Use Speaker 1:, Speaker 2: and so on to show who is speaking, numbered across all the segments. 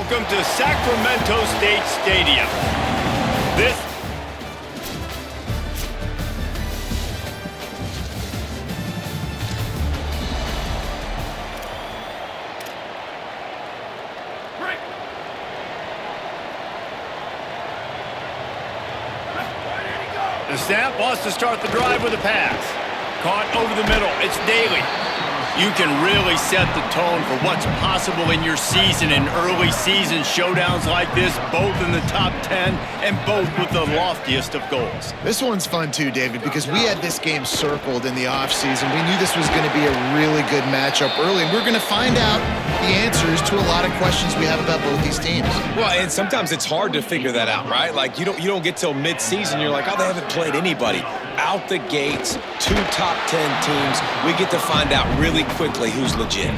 Speaker 1: Welcome to Sacramento State Stadium. The snap wants to start the drive with a pass. Caught over the middle. It's Daly. You can really set the tone for what's possible in your season in early season showdowns like this, both in the top 10 and both with the loftiest of goals.
Speaker 2: This one's fun too, David, because we had this game circled in the offseason. We knew this was going to be a really good matchup early, and we're going to find out the answers to a lot of questions we have about both these teams.
Speaker 3: Well, and sometimes it's hard to figure that out, right? Like, you don't get till mid-season, you're like, oh, they haven't played anybody. Out the gates, 2 top 10 teams, we get to find out really quickly who's legit.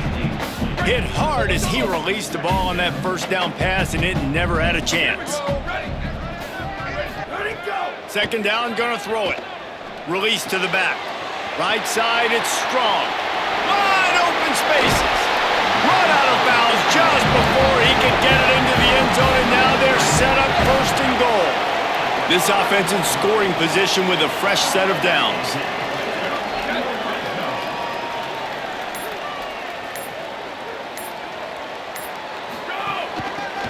Speaker 1: Hit hard as he released the ball on that first down pass, and it never had a chance. Second down, gonna throw it. Release to the back. Right side, it's strong. Wide open spaces. Run out of bounds just before he could get it into the end zone, and now they're set up first and goal. This offense in scoring position with a fresh set of downs.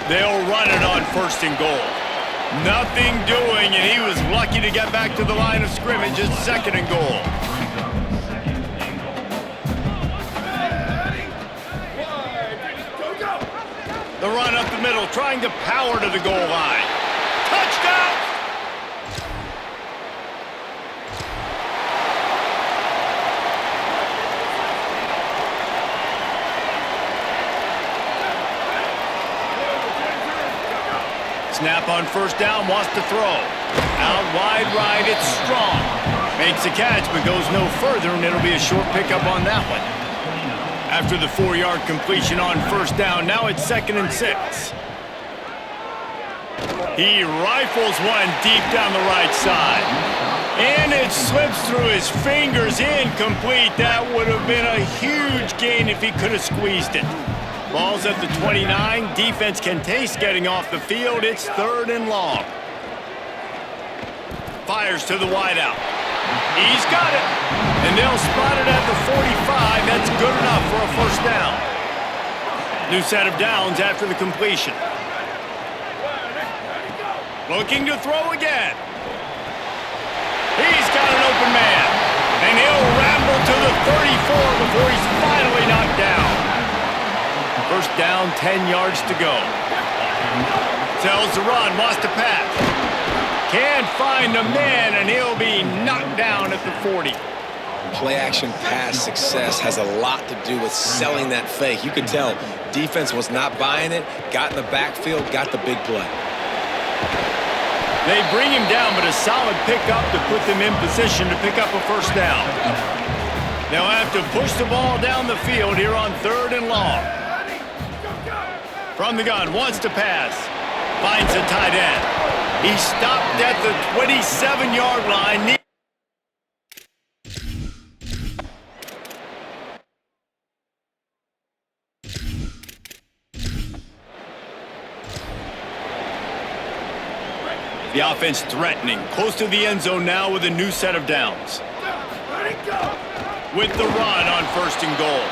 Speaker 1: They'll run it on first and goal. Nothing doing, and he was lucky to get back to the line of scrimmage at second and goal. The run up the middle, trying to power to the goal line. Touchdown! Snap on first down, wants to throw. Out wide right, it's strong. Makes the catch, but goes no further, and it'll be a short pickup on that one. After the 4-yard completion on first down, now it's 2nd and 6. He rifles one deep down the right side. And it slips through his fingers, incomplete. That would have been a huge gain if he could have squeezed it. Ball's at the 29. Defense can taste getting off the field. It's 3rd and long. Fires to the wideout. He's got it. And they'll spot it at the 45. That's good enough for a first down. New set of downs after the completion. Looking to throw again. He's got an open man. And he'll ramble to the 34 before he's finally knocked down. First down, 10 yards to go. Tells the run, wants to pass. Can't find a man, and he'll be knocked down at the 40.
Speaker 3: Play-action pass success has a lot to do with selling that fake. You could tell defense was not buying it, got in the backfield, got the big play.
Speaker 1: They bring him down, but a solid pickup to put them in position to pick up a first down. They'll have to push the ball down the field here on 3rd and long. From the gun, wants to pass. Finds a tight end. He stopped at the 27-yard line. The offense threatening. Close to the end zone now with a new set of downs. With the run on first and goal.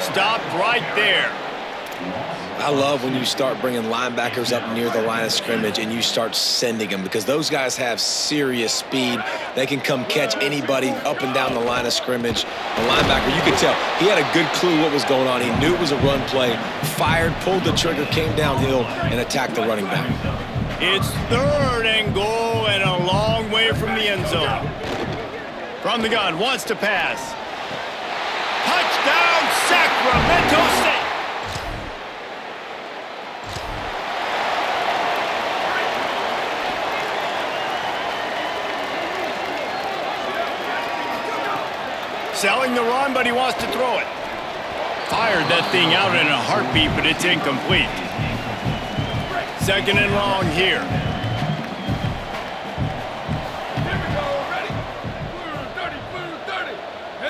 Speaker 1: Stopped right there.
Speaker 3: I love when you start bringing linebackers up near the line of scrimmage and you start sending them, because those guys have serious speed. They can come catch anybody up and down the line of scrimmage. The linebacker, you could tell, he had a good clue what was going on. He knew it was a run play, fired, pulled the trigger, came downhill, and attacked the running back.
Speaker 1: It's 3rd and goal and a long way from the end zone. From the gun, wants to pass. Touchdown, Sacramento State! Selling the run, but he wants to throw it. Fired that thing out in a heartbeat, but it's incomplete. 2nd and long here.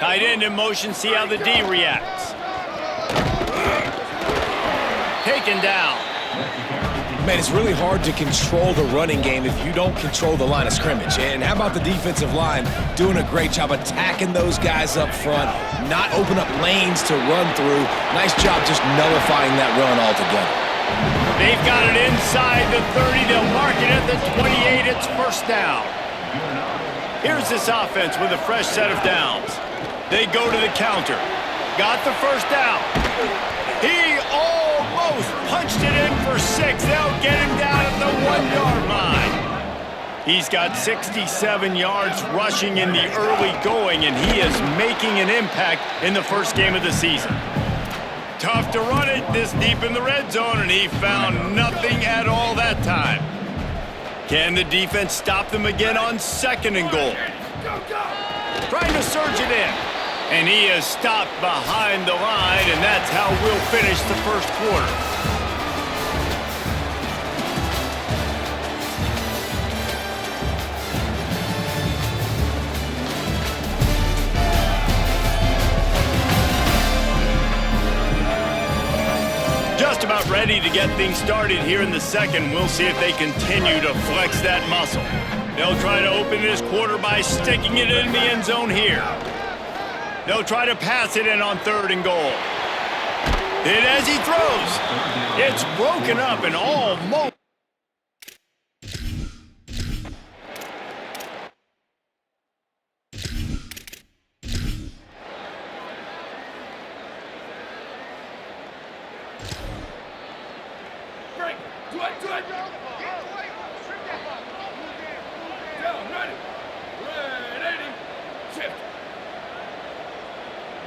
Speaker 1: Tight end in motion, see how the D reacts. Taken down.
Speaker 3: Man, it's really hard to control the running game if you don't control the line of scrimmage. And how about the defensive line doing a great job attacking those guys up front, not open up lanes to run through. Nice job just nullifying that run altogether.
Speaker 1: They've got it inside the 30. They'll mark it at the 28. It's first down. Here's this offense with a fresh set of downs. They go to the counter. Got the first down. He almost punched it in for 6. They'll get him down at the 1-yard line. He's got 67 yards rushing in the early going, and he is making an impact in the first game of the season. Tough to run it this deep in the red zone, and he found nothing at all that time. Can the defense stop them again on 2nd and goal? Trying to surge it in. And he is stopped behind the line, and that's how we'll finish the first quarter. Just about ready to get things started here in the second. We'll see if they continue to flex that muscle. They'll try to open this quarter by sticking it in the end zone here. They'll try to pass it in on 3rd and goal. And as he throws, it's broken up and almost.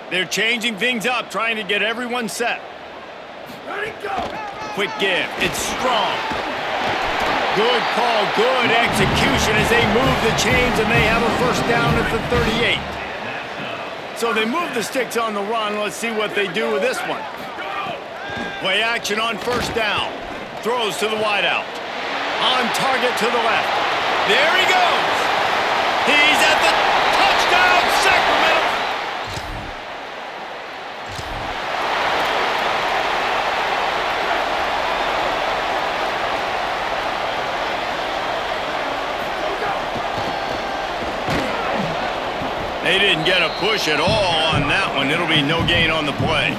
Speaker 1: They're changing things up, trying to get everyone set. Ready, go. Quick give. It's strong. Good call, good execution as they move the chains, and they have a first down at the 38. So they move the sticks on the run. Let's see what they do with this one. Play action on first down. Throws to the wideout. On target to the left. There he goes. He's at the touchdown, Sacramento. They didn't get a push at all on that one. It'll be no gain on the play.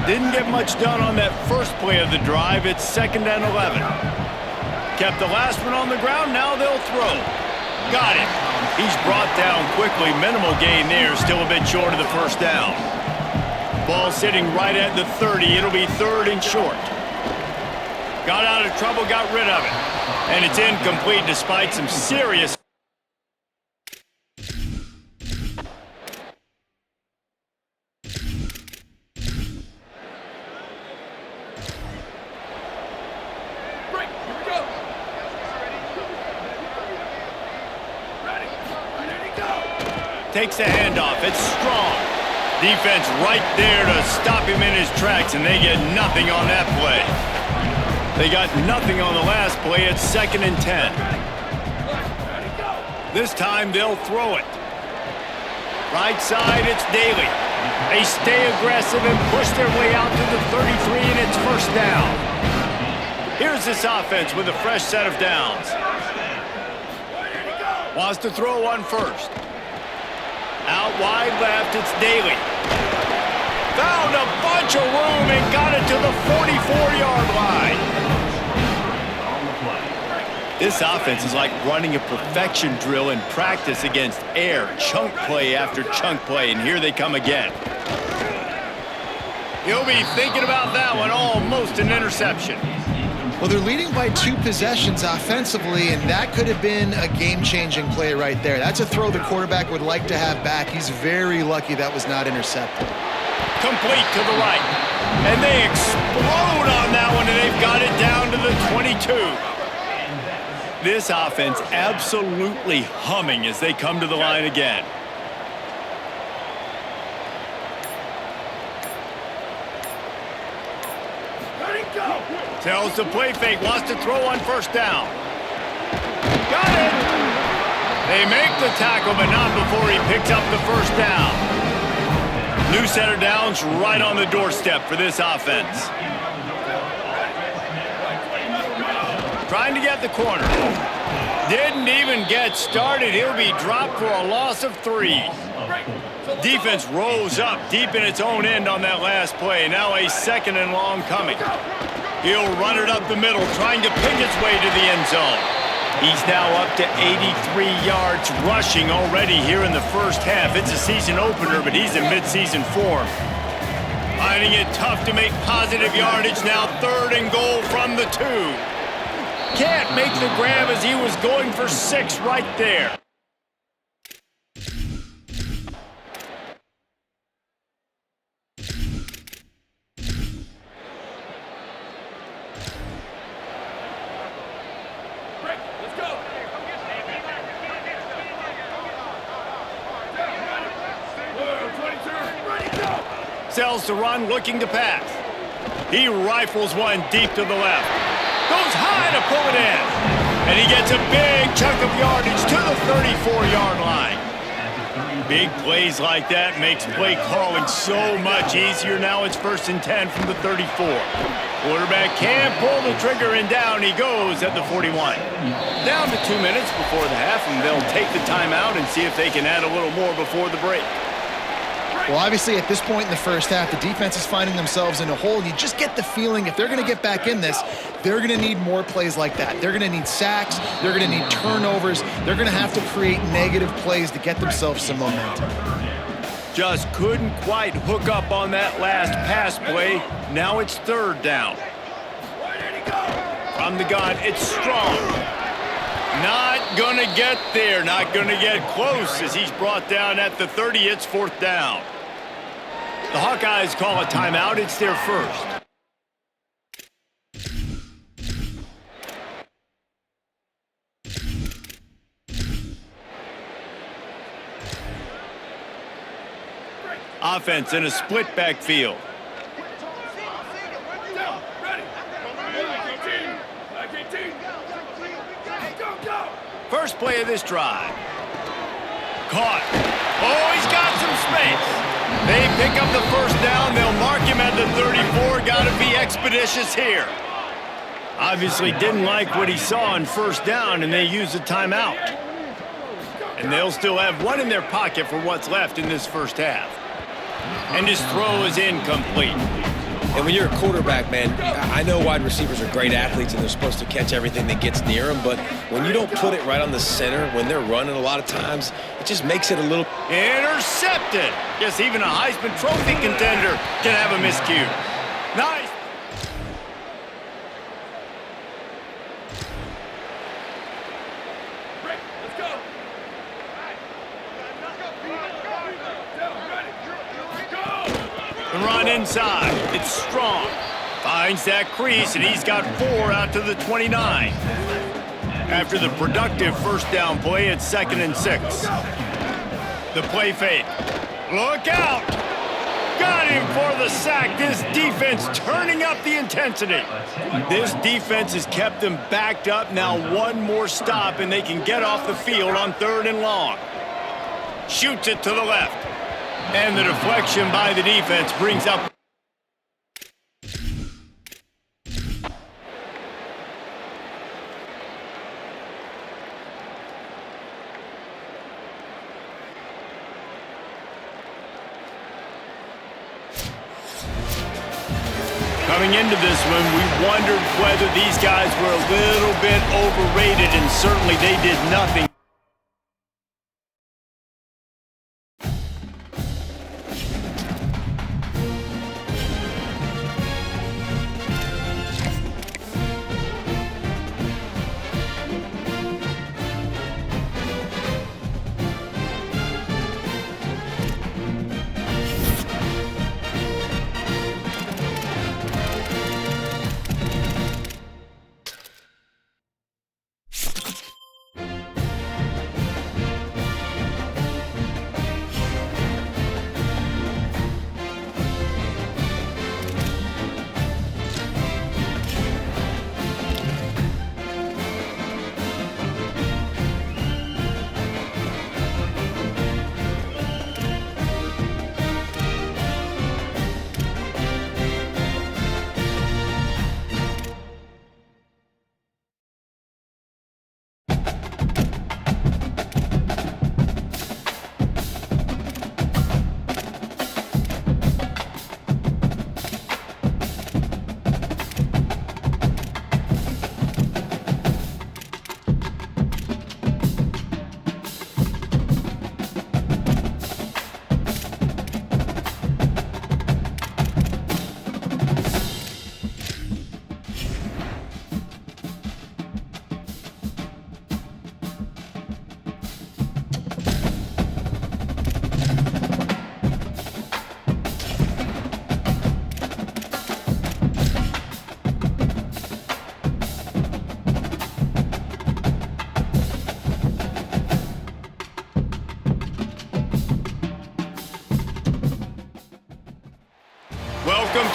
Speaker 1: Didn't get much done on that first play of the drive. It's 2nd and 11. Kept the last one on the ground. Now they'll throw. Got it. He's brought down quickly. Minimal gain there. Still a bit short of the first down. Ball sitting right at the 30. It'll be 3rd and short. Got out of trouble, got rid of it. And it's incomplete despite some serious. Takes the handoff. It's strong. Defense right there to stop him in his tracks, and they get nothing on that play. They got nothing on the last play. It's 2nd and 10. This time they'll throw it. Right side, it's Daly. They stay aggressive and push their way out to the 33, and it's first down. Here's this offense with a fresh set of downs. Wants to throw on first. Out wide left, it's Daly. Found a bunch of room and got it to the 44-yard line. This offense is like running a perfection drill in practice against air. Chunk play after chunk play, and here they come again. He'll be thinking about that one. Almost an interception.
Speaker 2: Well, they're leading by 2 possessions offensively, and that could have been a game-changing play right there. That's a throw the quarterback would like to have back. He's very lucky that was not intercepted.
Speaker 1: Complete to the right. And they explode on that one, and they've got it down to the 22. This offense absolutely humming as they come to the line again. Tells the play fake, wants to throw on first down. Got it! They make the tackle, but not before he picks up the first down. New set of downs right on the doorstep for this offense. Trying to get the corner. Didn't even get started. He'll be dropped for a loss of 3. Defense rose up deep in its own end on that last play. Now a 2nd and long coming. He'll run it up the middle, trying to pick its way to the end zone. He's now up to 83 yards rushing already here in the first half. It's a season opener, but he's in midseason form. Finding it tough to make positive yardage now. 3rd and goal from the 2. Can't make the grab as he was going for 6 right there. Sells to run, looking to pass. He rifles one deep to the left. Goes high to pull it in. And he gets a big chunk of yardage to the 34-yard line. Big plays like that makes play calling so much easier. Now it's 1st and 10 from the 34. Quarterback can't pull the trigger, and down he goes at the 41. Down to 2 minutes before the half, and they'll take the timeout and see if they can add a little more before the break.
Speaker 2: Well, obviously, at this point in the first half, the defense is finding themselves in a hole. You just get the feeling if they're going to get back in this, they're going to need more plays like that. They're going to need sacks. They're going to need turnovers. They're going to have to create negative plays to get themselves some momentum.
Speaker 1: Just couldn't quite hook up on that last pass play. Now it's 3rd down. From the gun, it's Strong. Not going to get there. Not going to get close as he's brought down at the 30. It's 4th down. The Hawkeyes call a timeout. It's their first. Offense in a split backfield. First play of this drive. Caught. Oh, he's got some space. They pick up the 1st down. They'll mark him at the 34. Got to be expeditious here. Obviously didn't like what he saw on 1st down, and they use a timeout. And they'll still have one in their pocket for what's left in this first half. And his throw is incomplete.
Speaker 3: And when you're a quarterback, man, I know wide receivers are great athletes and they're supposed to catch everything that gets near them, but when you don't put it right on the center, when they're running a lot of times, it just makes it a little...
Speaker 1: Intercepted! Guess even a Heisman Trophy contender can have a miscue. Nice! Let's go! The run inside. It's Strong. Finds that crease, and he's got 4 out to the 29. After the productive 1st down play, it's 2nd and 6. The play fake. Look out! Got him for the sack. This defense turning up the intensity. This defense has kept them backed up. Now one more stop, and they can get off the field on 3rd and long. Shoots it to the left. And the deflection by the defense brings up. Coming into this one, we wondered whether these guys were a little bit overrated, and certainly they did nothing.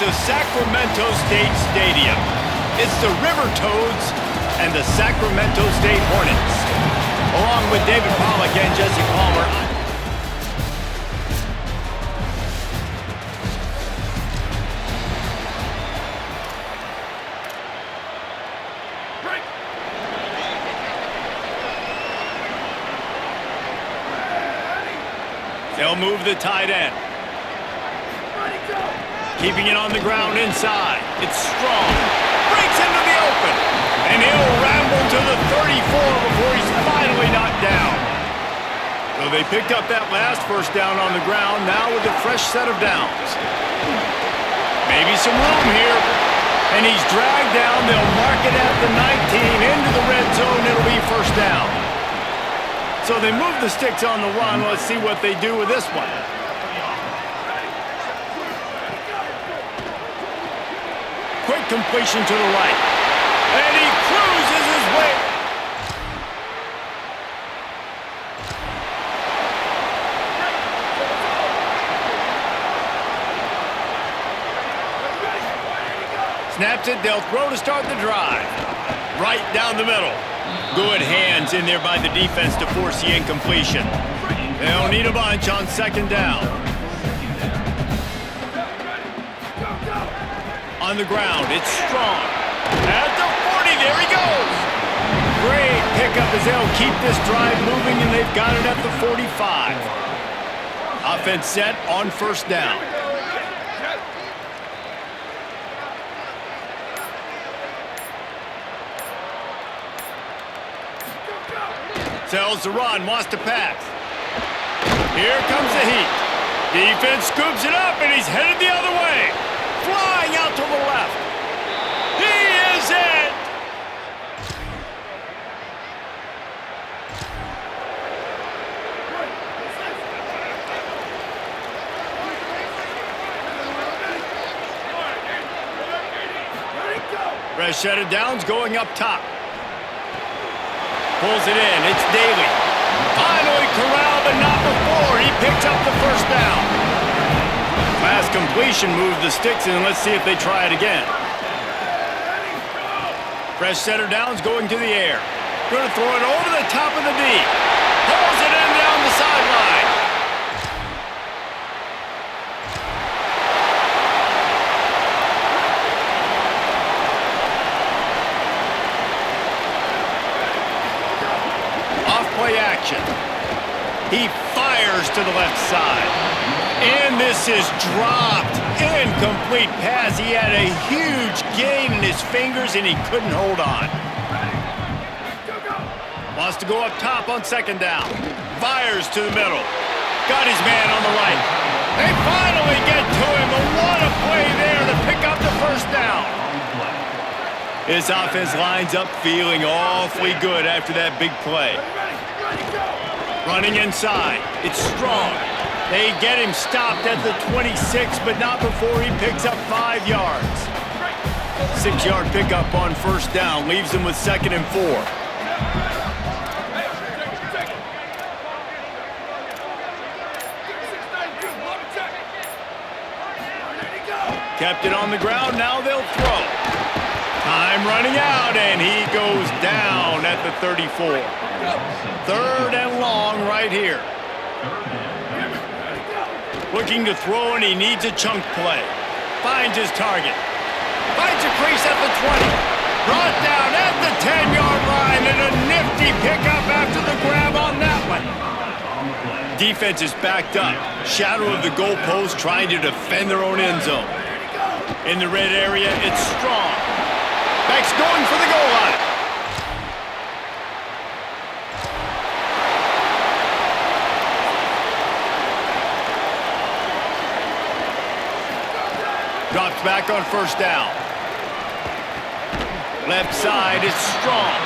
Speaker 1: to Sacramento State Stadium. It's the River Toads and the Sacramento State Hornets. Along with David Pollack and Jesse Palmer. They'll move the tight end. Keeping it on the ground inside. It's strong. Breaks into the open. And he'll ramble to the 34 before he's finally knocked down. So they picked up that last first down on the ground, now with a fresh set of downs. Maybe some room here. And he's dragged down. They'll mark it at the 19 into the red zone. It'll be first down. So they move the sticks on the run. Let's see what they do with this one. Quick completion to the right. And he cruises his way. Snaps it. They'll throw to start the drive. Right down the middle. Good hands in there by the defense to force the incompletion. They'll need a bunch on second down. On the ground, it's strong. At the 40, there he goes. Great pickup as they'll keep this drive moving, and they've got it at the 45. Offense set on first down. Tells the run, wants to pass. Here comes the heat. Defense scoops it up, and he's headed the other way. Flying out to the left. He is it! Fresh set of downs going up top. Pulls it in. It's Daly. Finally corralled, but not before. He picks up the first down. Fast completion moves the sticks in. Let's see if they try it again. Fresh set of downs going to the air. Going to throw it over the top of the D. Pulls it in down the sideline. Play action. He fires to the left side. And this is dropped. Incomplete pass. He had a huge gain in his fingers, and he couldn't hold on. Wants to go up top on second down. Fires to the middle. Got his man on the right. They finally get to him. But what a play there to pick up the first down. This offense lines up feeling awfully good after that big play. Running inside. It's strong. They get him stopped at the 26, but not before he picks up 5 yards. 6-yard pickup on first down. Leaves him with 2nd and 4. Kept it on the ground. Now they'll throw. Time running out, and he goes down at the 34. 3rd and long right here. Looking to throw, and he needs a chunk play. Finds his target. Finds a crease at the 20. Brought down at the 10-yard line, and a nifty pickup after the grab on that one. Defense is backed up. Shadow of the goalpost, trying to defend their own end zone. In the red area, it's strong. Beck's going for the goal line. Drops back on first down. Left side is strong.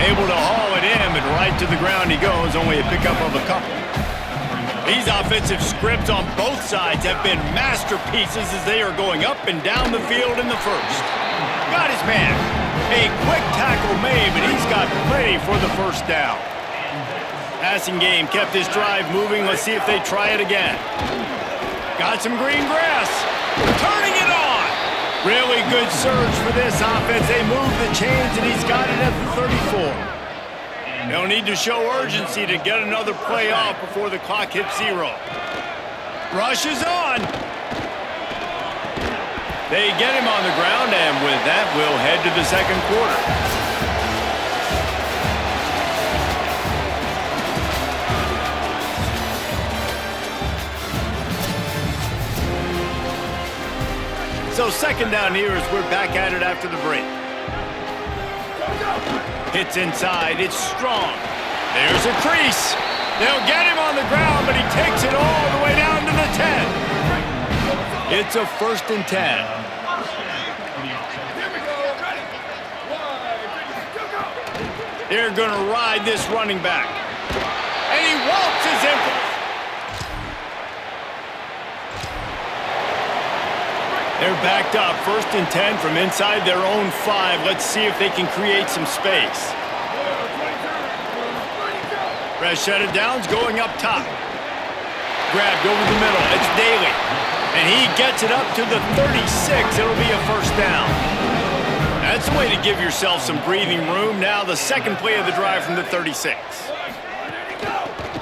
Speaker 1: Able to haul it in, but right to the ground he goes. Only a pickup of a couple. These offensive scripts on both sides have been masterpieces as they are going up and down the field in the first. Got his man. A quick tackle made, but he's got plenty for the first down. Passing game kept this drive moving. Let's see if they try it again. Got some green grass. Turning it on. Really good surge for this offense. They move the chains, and he's got it at the 34. They'll need to show urgency to get another play off before the clock hits 0. Rush is on. They get him on the ground, and with that, we'll head to the second quarter. So second down here as we're back at it after the break. Hits inside. It's strong. There's a crease. They'll get him on the ground, but he takes it all the way down to the 10. It's a 1st and 10. They're going to ride this running back. And he waltzes in. They're backed up, 1st and 10 from inside their own 5. Let's see if they can create some space. Fresh set of downs going up top. Grabbed over the middle. It's Daly. And he gets it up to the 36. It'll be a 1st down. That's the way to give yourself some breathing room. Now the second play of the drive from the 36.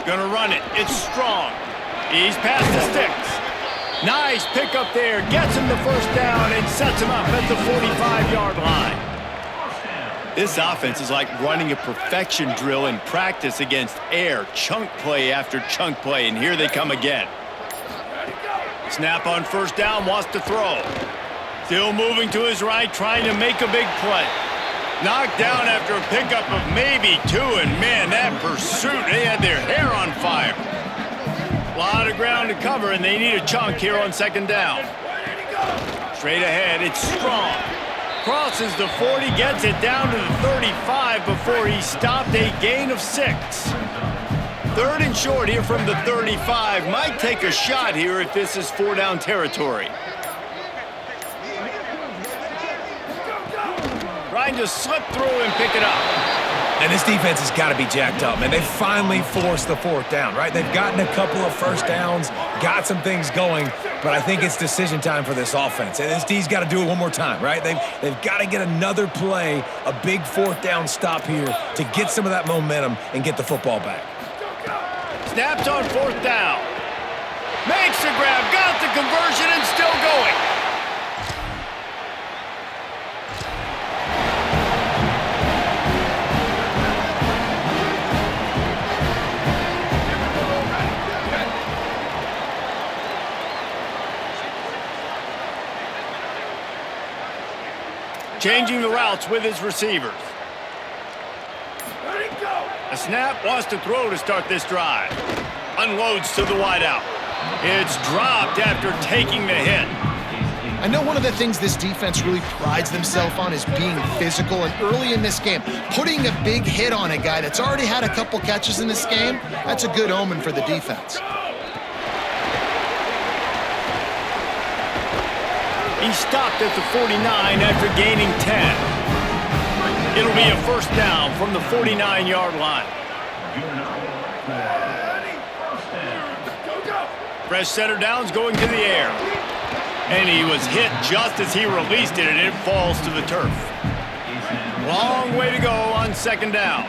Speaker 1: Gonna run it. It's strong. He's past the sticks. Nice pickup there. Gets him the 1st down and sets him up at the 45-yard line. This offense is like running a perfection drill in practice against air. Chunk play after chunk play, and here they come again. Snap on 1st down, wants to throw. Still moving to his right, trying to make a big play. Knocked down after a pickup of maybe 2, and man, that pursuit, they had their hair on fire. A lot of ground to cover, and they need a chunk here on 2nd down. Straight ahead, it's strong. Crosses the 40, gets it down to the 35 before he stopped, a gain of 6. 3rd and short here from the 35. Might take a shot here if this is 4-down territory. Trying to slip through and pick it up.
Speaker 4: And this defense has got to be jacked up, man. They finally forced the 4th down, right? They've gotten a couple of 1st downs, got some things going, but I think it's decision time for this offense. And this D's got to do it one more time, right? They've got to get another play, a big 4th down stop here to get some of that momentum and get the football back.
Speaker 1: Snaps on 4th down. Makes the grab, got the conversion, and still going. Changing the routes with his receivers. A snap, wants to throw to start this drive. Unloads to the wideout. It's dropped after taking the hit.
Speaker 2: I know one of the things this defense really prides themselves on is being physical, and early in this game, putting a big hit on a guy that's already had a couple catches in this game, that's a good omen for the defense.
Speaker 1: He stopped at the 49 after gaining 10. It'll be a 1st down from the 49-yard line. Fresh center downs going to the air. And he was hit just as he released it, and it falls to the turf. Long way to go on 2nd down.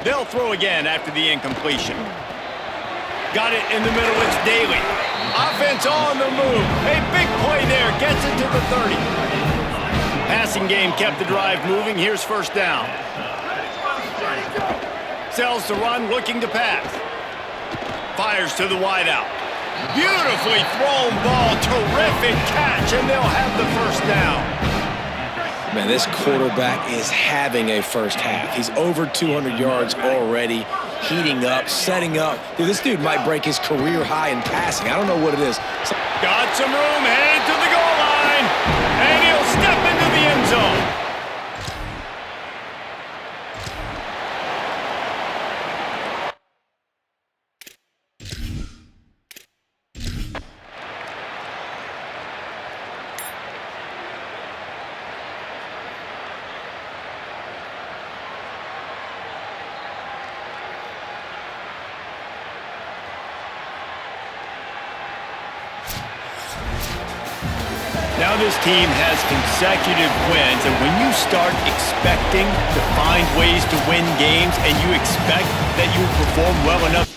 Speaker 1: They'll throw again after the incompletion. Got it in the middle, it's Daly. Offense on the move. A big play there, gets it to the 30. Passing game kept the drive moving. Here's 1st down. Sells to run, looking to pass. Fires to the wideout. Beautifully thrown ball, terrific catch, and they'll have the 1st down.
Speaker 3: Man, this quarterback is having a 1st half. He's over 200 yards already, heating up, setting up. Dude, this dude might break his career high in passing. I don't know what it is.
Speaker 1: Got some room, headed to the goal line, and he'll step into the end zone. Now this team has consecutive wins, and when you start expecting to find ways to win games and you expect that you will perform well enough,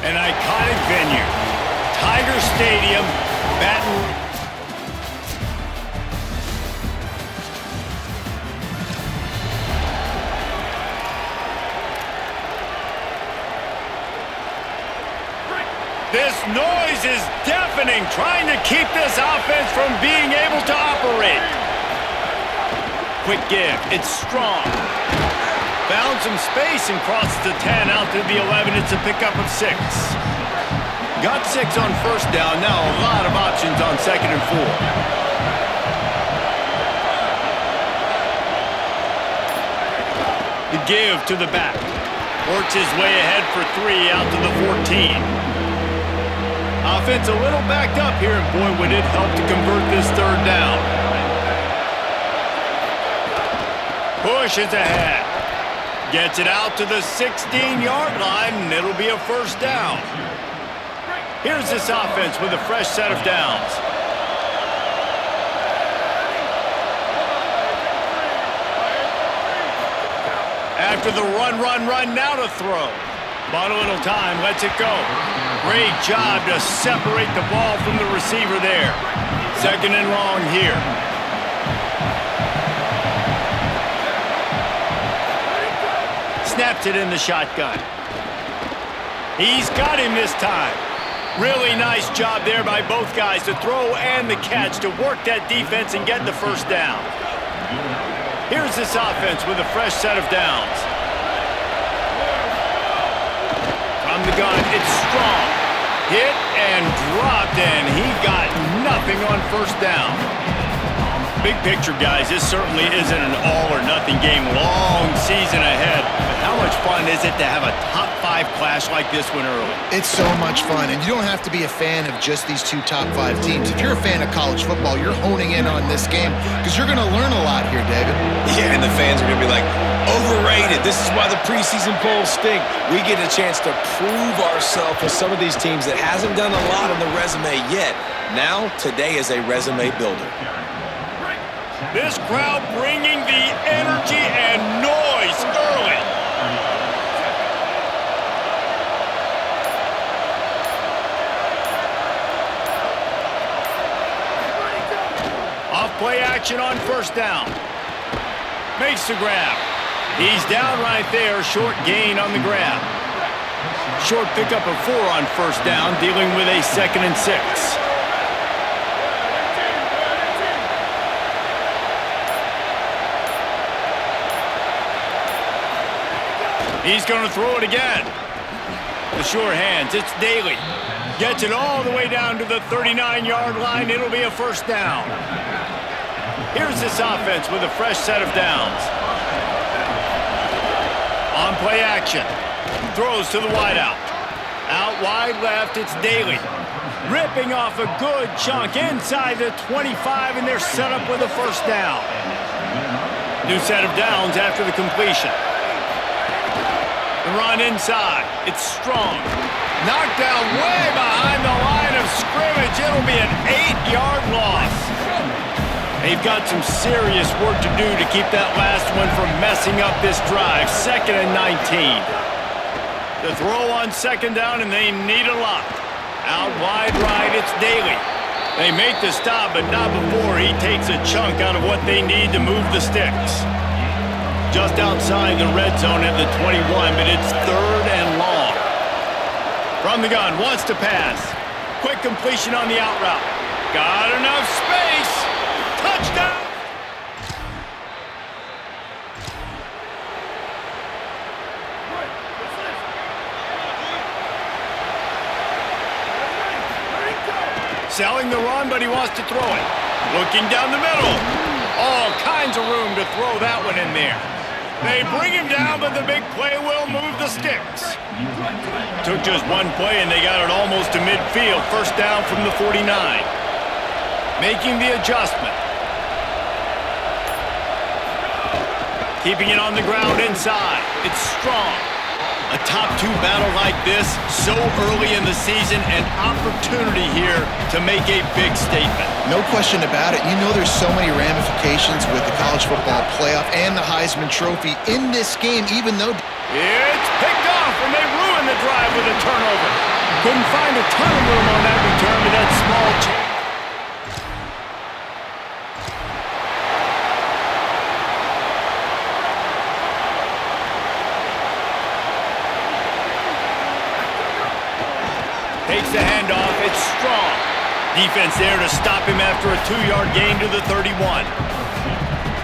Speaker 1: An iconic venue, Tiger Stadium, Baton Rouge. This noise is deafening, trying to keep this offense from being able to operate. Quick give, it's strong. Found some space and crosses the 10 out to the 11. It's a pickup of 6. Got 6 on first down. Now a lot of options on 2nd and 4. The give to the back. Works his way ahead for 3 out to the 14. Offense a little backed up here, and boy, would it help to convert this 3rd down. Pushes ahead. Gets it out to the 16-yard line, and it'll be a 1st down. Here's this offense with a fresh set of downs. After the run, now to throw. Bought a little time, lets it go. Great job to separate the ball from the receiver there. 2nd and long here. Snaps it in the shotgun. He's got him this time. Really nice job there by both guys to throw and the catch to work that defense and get the 1st down. Here's this offense with a fresh set of downs. From the gun, it's strong. Hit and dropped, and he got nothing on 1st down. Big picture, guys, this certainly isn't an all-or-nothing game. Long season ahead. But how much fun is it to have a top 5 clash like this one early?
Speaker 2: It's so much fun, and you don't have to be a fan of just these 2 top 5 teams. If you're a fan of college football, you're honing in on this game because you're going to learn a lot here, David.
Speaker 3: Yeah, and the fans are going to be like, overrated. This is why the preseason polls stink. We get a chance to prove ourselves with some of these teams that hasn't done a lot on the resume yet. Now, today is a resume builder.
Speaker 1: This crowd bringing the energy and noise early. Off play action on 1st down. Makes the grab. He's down right there, short gain on the grab. Short pickup of 4 on 1st down, dealing with a 2nd and 6. He's going to throw it again. The sure hands, it's Daly. Gets it all the way down to the 39-yard line. It'll be a 1st down. Here's this offense with a fresh set of downs. On play action. Throws to the wideout. Out wide left, it's Daly. Ripping off a good chunk inside the 25, and they're set up with a 1st down. New set of downs after the completion. The run inside. It's strong. Knocked down way behind the line of scrimmage. It'll be an 8-yard loss. They've got some serious work to do to keep that last one from messing up this drive. 2nd and 19. The throw on 2nd down, and they need a lot. Out wide right, it's Daly. They make the stop, but not before he takes a chunk out of what they need to move the sticks. Just outside the red zone at the 21, but it's 3rd and long. From the gun, wants to pass. Quick completion on the out route. Got enough space. Touchdown! Selling the run, but he wants to throw it. Looking down the middle. All kinds of room to throw that one in there. They bring him down, but the big play will move the sticks. Took just one play, and they got it almost to midfield. 1st down from the 49. Making the adjustment. Keeping it on the ground inside. It's strong. A top 2 battle like this so early in the season, an opportunity here to make a big statement.
Speaker 2: No question about it. You know there's so many ramifications with the college football playoff and the Heisman Trophy in this game, even though...
Speaker 1: It's picked off, and they ruin the drive with a turnover. Couldn't find a ton of room on that return to that small change. Takes the handoff. It's strong. Defense there to stop him after a 2-yard gain to the 31.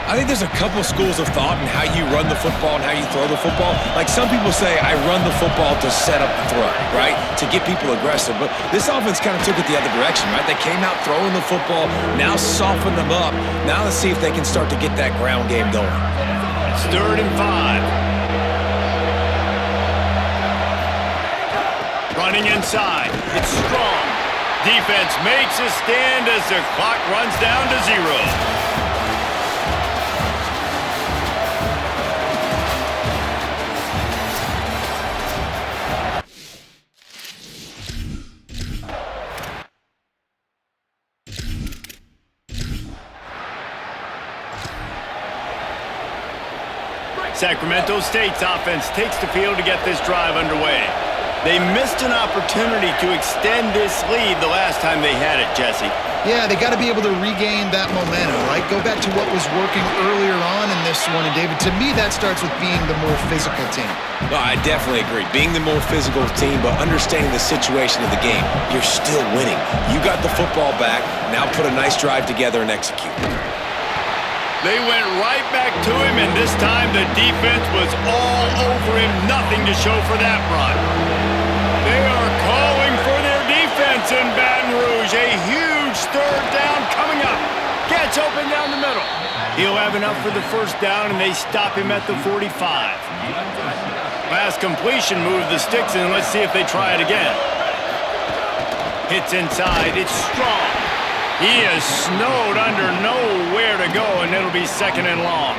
Speaker 4: I think there's a couple schools of thought in how you run the football and how you throw the football. Like some people say, I run the football to set up the throw, right? To get people aggressive. But this offense kind of took it the other direction, right? They came out throwing the football, now soften them up. Now let's see if they can start to get that ground game going.
Speaker 1: It's 3rd and 5. Running inside. It's strong. Defense makes a stand as the clock runs down to 0. Sacramento State's offense takes the field to get this drive underway. They missed an opportunity to extend this lead the last time they had it, Jesse.
Speaker 2: Yeah, they got to be able to regain that momentum, right? Go back to what was working earlier on in this one. And, David, to me, that starts with being the more physical team.
Speaker 3: No, I definitely agree. Being the more physical team, but understanding the situation of the game. You're still winning. You got the football back. Now put a nice drive together and execute.
Speaker 1: They went right back to him, and this time the defense was all over him. Nothing to show for that run. They are calling for their defense in Baton Rouge. A huge 3rd down coming up. Gets open down the middle. He'll have enough for the 1st down, and they stop him at the 45. Last completion moved the sticks, and let's see if they try it again. Hits inside. It's strong. He is snowed under, nowhere to go, and it'll be 2nd and long.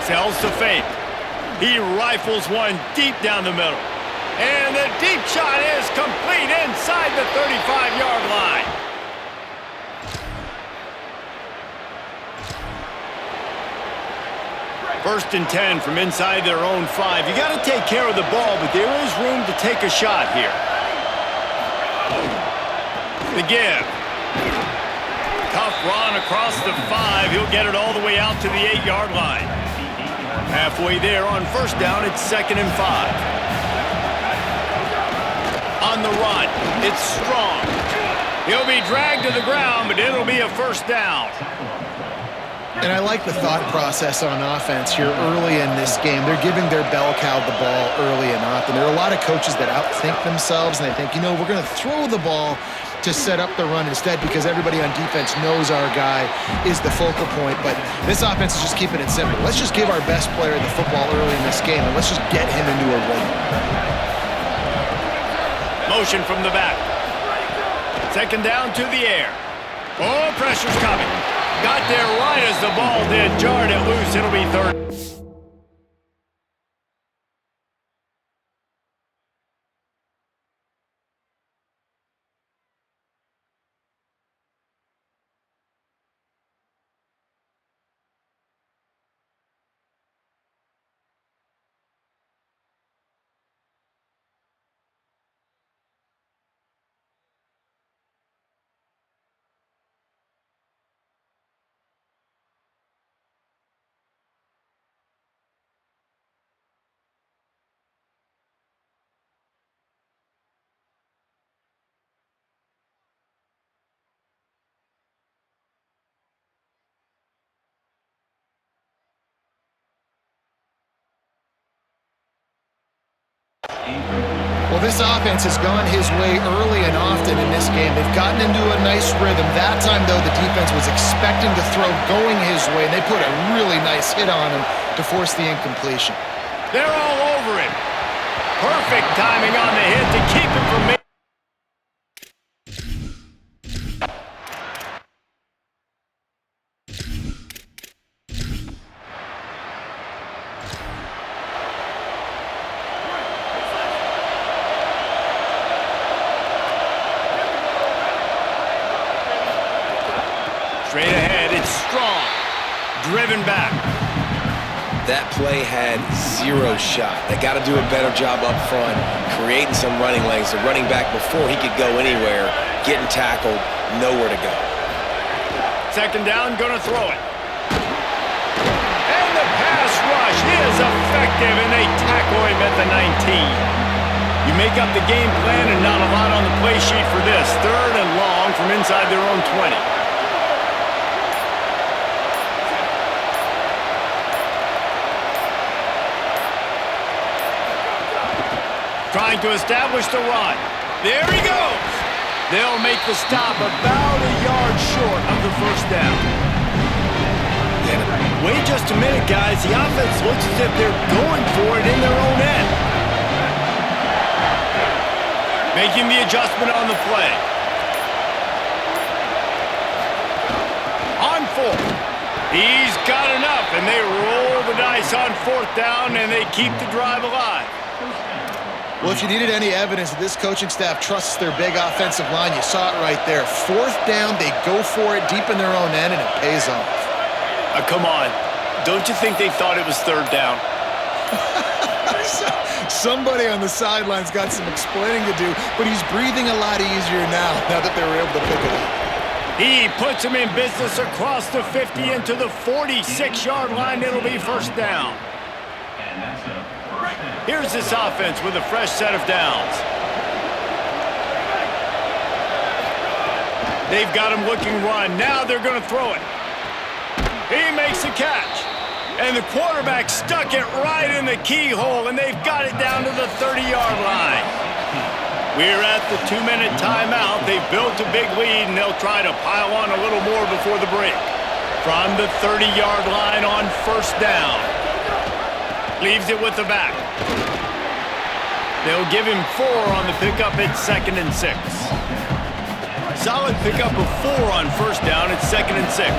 Speaker 1: Sells to fake. He rifles one deep down the middle. And the deep shot is complete inside the 35-yard line. First and 10 from inside their own 5. You got to take care of the ball, but there is room to take a shot here. The give. Tough run across the 5. He'll get it all the way out to the 8-yard line. Halfway there on 1st down, it's 2nd and 5. On the run, it's strong. He'll be dragged to the ground, but it'll be a 1st down.
Speaker 2: And I like the thought process on offense here early in this game. They're giving their bell cow the ball early and often. There are a lot of coaches that outthink themselves, and they think, you know, we're going to throw the ball to set up the run instead because everybody on defense knows our guy is the focal point. But this offense is just keeping it simple. Let's just give our best player the football early in this game, and let's just get him into a rhythm. Motion from the back. 2nd down to the air. Oh, pressure's coming. Got there right as the ball did. Jarred it loose. It'll be 3rd. Well, this offense has gone his way early and often in this game. They've gotten into a nice rhythm. That time, though, the defense was expecting the throw going his way, and they put a really nice hit on him to force the incompletion. They're all over him. Perfect timing on the hit to keep him from making.
Speaker 1: Straight ahead, it's strong. Driven back.
Speaker 3: That play had zero shot. They got to do a better job up front, creating some running lanes. The running back, before he could go anywhere, getting tackled, nowhere to go.
Speaker 1: Second down, gonna throw it. And the pass rush is effective, and they tackle him at the 19. You make up the game plan and not a lot on the play sheet for this. Third and long from inside their own 20. Trying to establish the run. There he goes. They'll make the stop about a yard short of the first down. Wait just a minute, guys. The offense looks as if they're going for it in their own end. Making the adjustment on the play. On fourth. He's got enough, and they roll the dice on fourth down, and they keep the drive alive.
Speaker 2: Well, if you needed any evidence that this coaching staff trusts their big offensive line, you saw it right there. Fourth down, they go for it deep in their own end, and it pays off.
Speaker 1: Come on. Don't you think they thought it was third down?
Speaker 2: Somebody on the sidelines got some explaining to do, but he's breathing a lot easier now that they were able to pick it up.
Speaker 1: He puts him in business across the 50 into the 46-yard line. It'll be first down. Here's this offense with a fresh set of downs. They've got him looking run. Now they're going to throw it. He makes the catch. And the quarterback stuck it right in the keyhole, and they've got it down to the 30-yard line. We're at the 2-minute timeout. They've built a big lead, and they'll try to pile on a little more before the break. From the 30-yard line on first down. Leaves it with the back. They'll give him 4 on the pickup at 2nd and 6. Solid pickup of 4 on first down at 2nd and 6.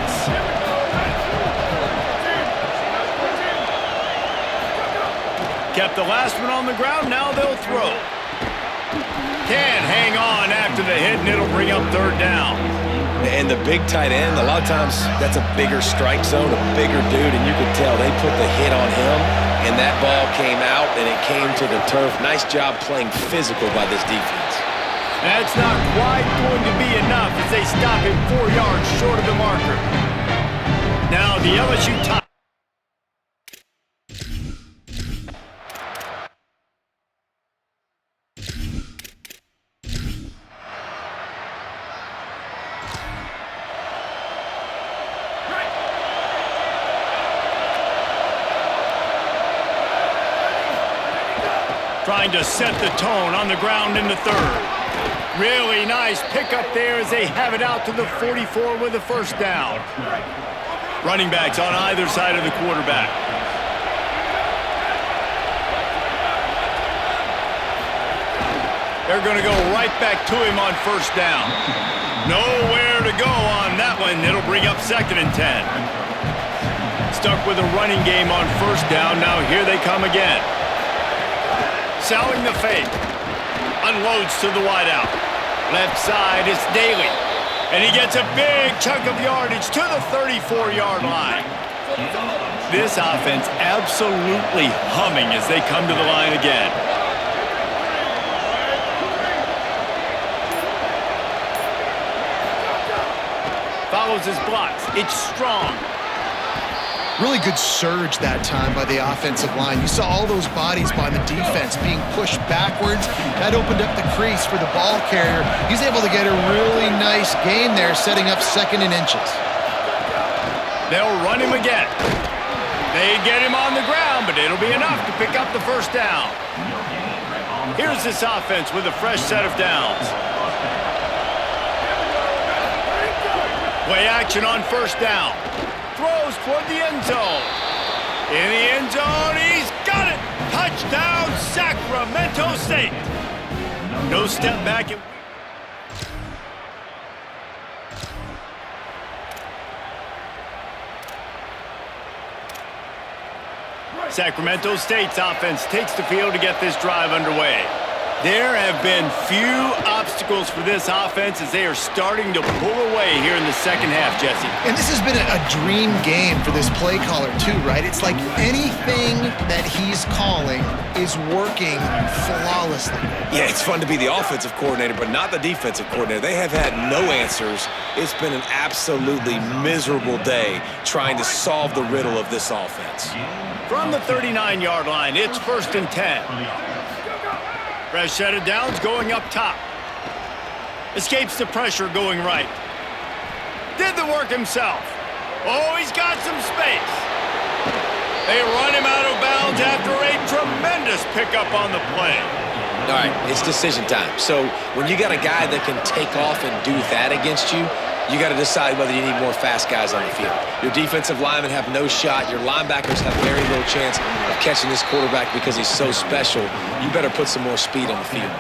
Speaker 1: Kept the last one on the ground, now they'll throw. Can't hang on after the hit, and it'll bring up third down.
Speaker 3: And the big tight end, a lot of times that's a bigger strike zone, a bigger dude, and you could tell they put the hit on him, and that ball came out, and it came to the turf. Nice job playing physical by this defense.
Speaker 1: That's not quite going to be enough as they stop him 4 yards short of the marker. Now the LSU tie. Trying to set the tone on the ground in the third. Really nice pickup there as they have it out to the 44 with a first down. Running backs on either side of the quarterback. They're going to go right back to him on first down. Nowhere to go on that one. It'll bring up 2nd and 10. Stuck with a running game on first down. Now here they come again. Selling the fake. Unloads to the wideout. Left side, it's Daly. And he gets a big chunk of yardage to the 34-yard line. This offense absolutely humming as they come to the line again. Follows his blocks. It's strong.
Speaker 2: Really good surge that time by the offensive line. You saw all those bodies by the defense being pushed backwards. That opened up the crease for the ball carrier. He's able to get a really nice gain there, setting up 2nd and inches.
Speaker 1: They'll run him again. They get him on the ground, but it'll be enough to pick up the first down. Here's this offense with a fresh set of downs. Play action on first down. Throws toward the end zone. In the end zone, he's got it! Touchdown, Sacramento State! No step back. Sacramento State's offense takes the field to get this drive underway. There have been few obstacles for this offense as they are starting to pull away here in the second half, Jesse.
Speaker 2: And this has been a dream game for this play caller too, right? It's like anything that he's calling is working flawlessly.
Speaker 3: Yeah, it's fun to be the offensive coordinator, but not the defensive coordinator. They have had no answers. It's been an absolutely miserable day trying to solve the riddle of this offense.
Speaker 1: From the 39-yard line, it's 1st and 10. Fresh set of downs going up top. Escapes the pressure going right. Did the work himself. Oh, he's got some space. They run him out of bounds after a tremendous pickup on the play.
Speaker 3: All right, it's decision time. So when you got a guy that can take off and do that against you, you got to decide whether you need more fast guys on the field. Your defensive linemen have no shot. Your linebackers have very little chance of catching this quarterback because he's so special. You better put some more speed on the field.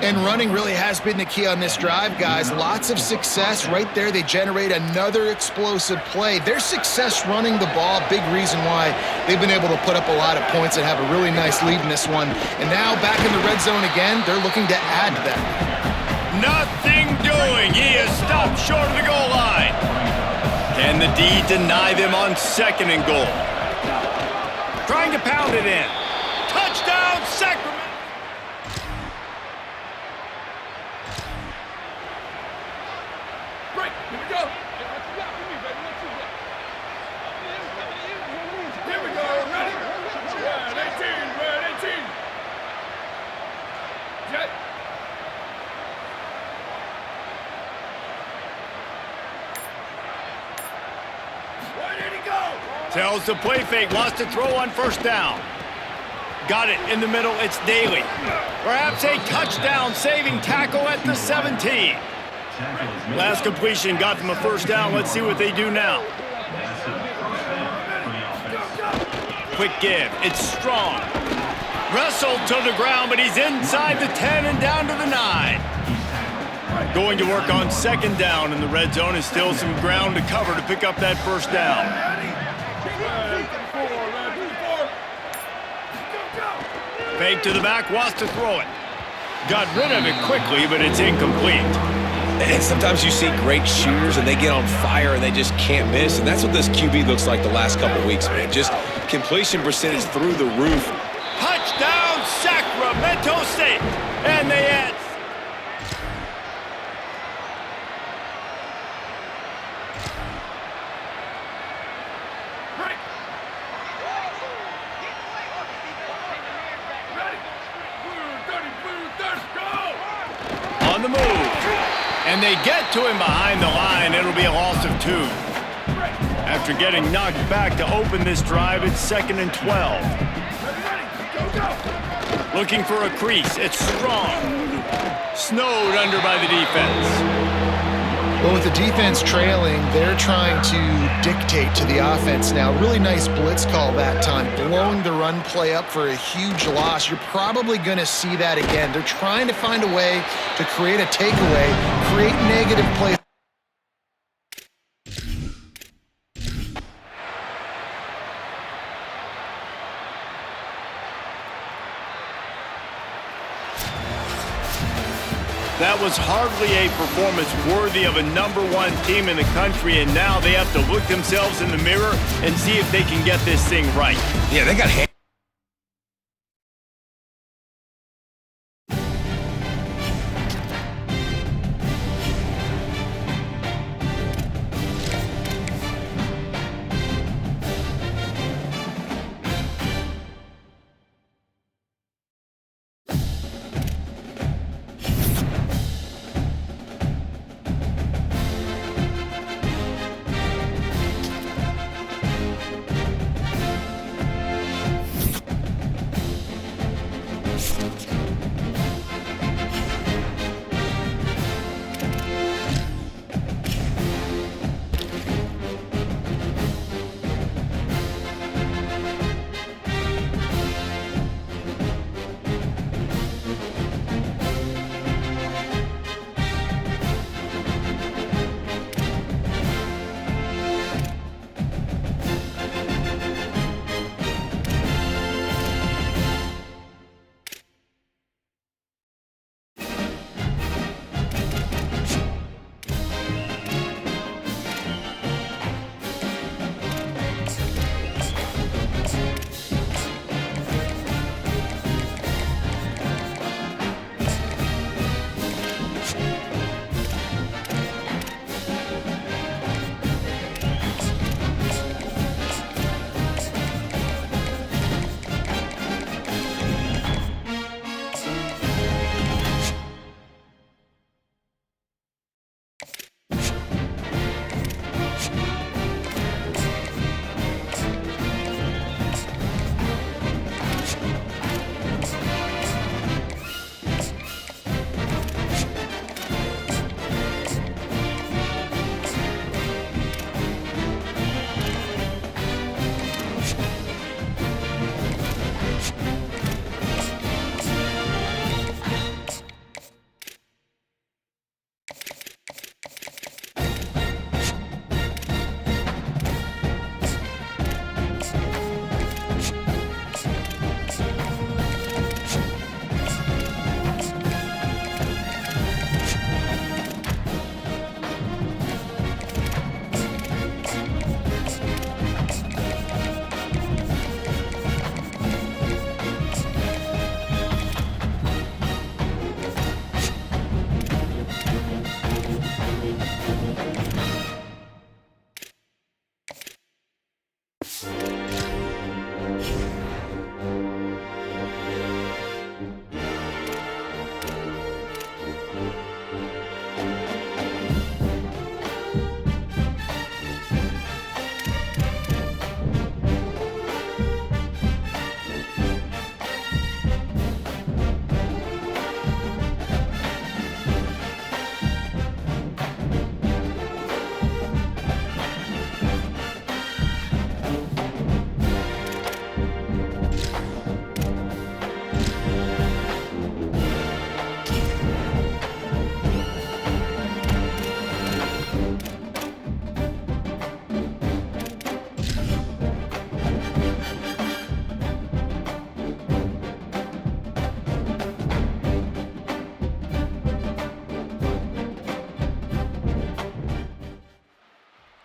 Speaker 2: And running really has been the key on this drive, guys. Lots of success right there. They generate another explosive play. Their success running the ball, big reason why they've been able to put up a lot of points and have a really nice lead in this one. And now back in the red zone again, they're looking to add to that.
Speaker 1: Nothing doing. He is stopped short of the goal line. Can the D deny them on 2nd and goal? Trying to pound it in. Touchdown, Sacramento. Tells the play fake, wants to throw on 1st down. Got it in the middle, it's Daly. Perhaps a touchdown saving tackle at the 17. Last completion got them a 1st down. Let's see what they do now. Quick give, it's Strong. Wrestled to the ground, but he's inside the 10 and down to the 9. Going to work on 2nd down in the red zone and still some ground to cover to pick up that 1st down. Fake to the back, wants to throw it. Got rid of it quickly, but it's incomplete.
Speaker 3: And sometimes you see great shooters and they get on fire and they just can't miss. And that's what this QB looks like the last couple weeks, man. Just completion percentage through the roof.
Speaker 1: Touchdown, Sacramento State. And they add. On the move. And they get to him behind the line. It'll be a loss of 2. After getting knocked back to open this drive, it's 2nd and 12. Looking for a crease. It's Strong. Snowed under by the defense.
Speaker 2: Well, with the defense trailing, they're trying to dictate to the offense now. Really nice blitz call that time, blowing the run play up for a huge loss. You're probably going to see that again. They're trying to find a way to create a takeaway, create negative plays.
Speaker 1: That was hardly a performance worthy of a #1 team in the country, and now they have to look themselves in the mirror and see if they can get this thing right.
Speaker 3: Yeah, they got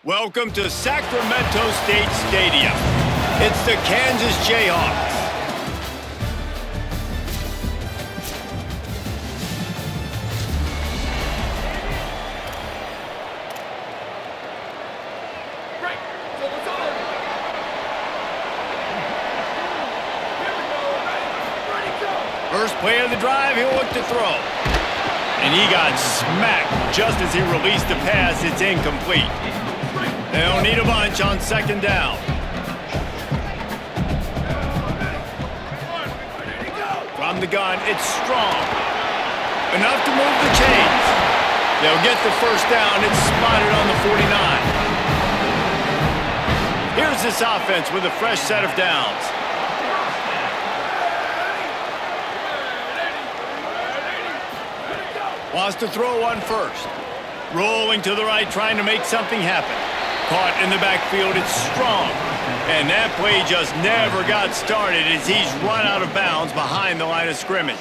Speaker 1: Welcome to Sacramento State Stadium. It's the Kansas Jayhawks. First play of the drive, he'll look to throw. And he got smacked just as he released the pass. It's incomplete. They'll need a bunch on second down. From the gun, it's strong. Enough to move the chains. They'll get the first down. It's spotted on the 49. Here's this offense with a fresh set of downs. Wants to throw one first. Rolling to the right, trying to make something happen. Caught in the backfield, it's strong. And that play just never got started as he's run out of bounds behind the line of scrimmage.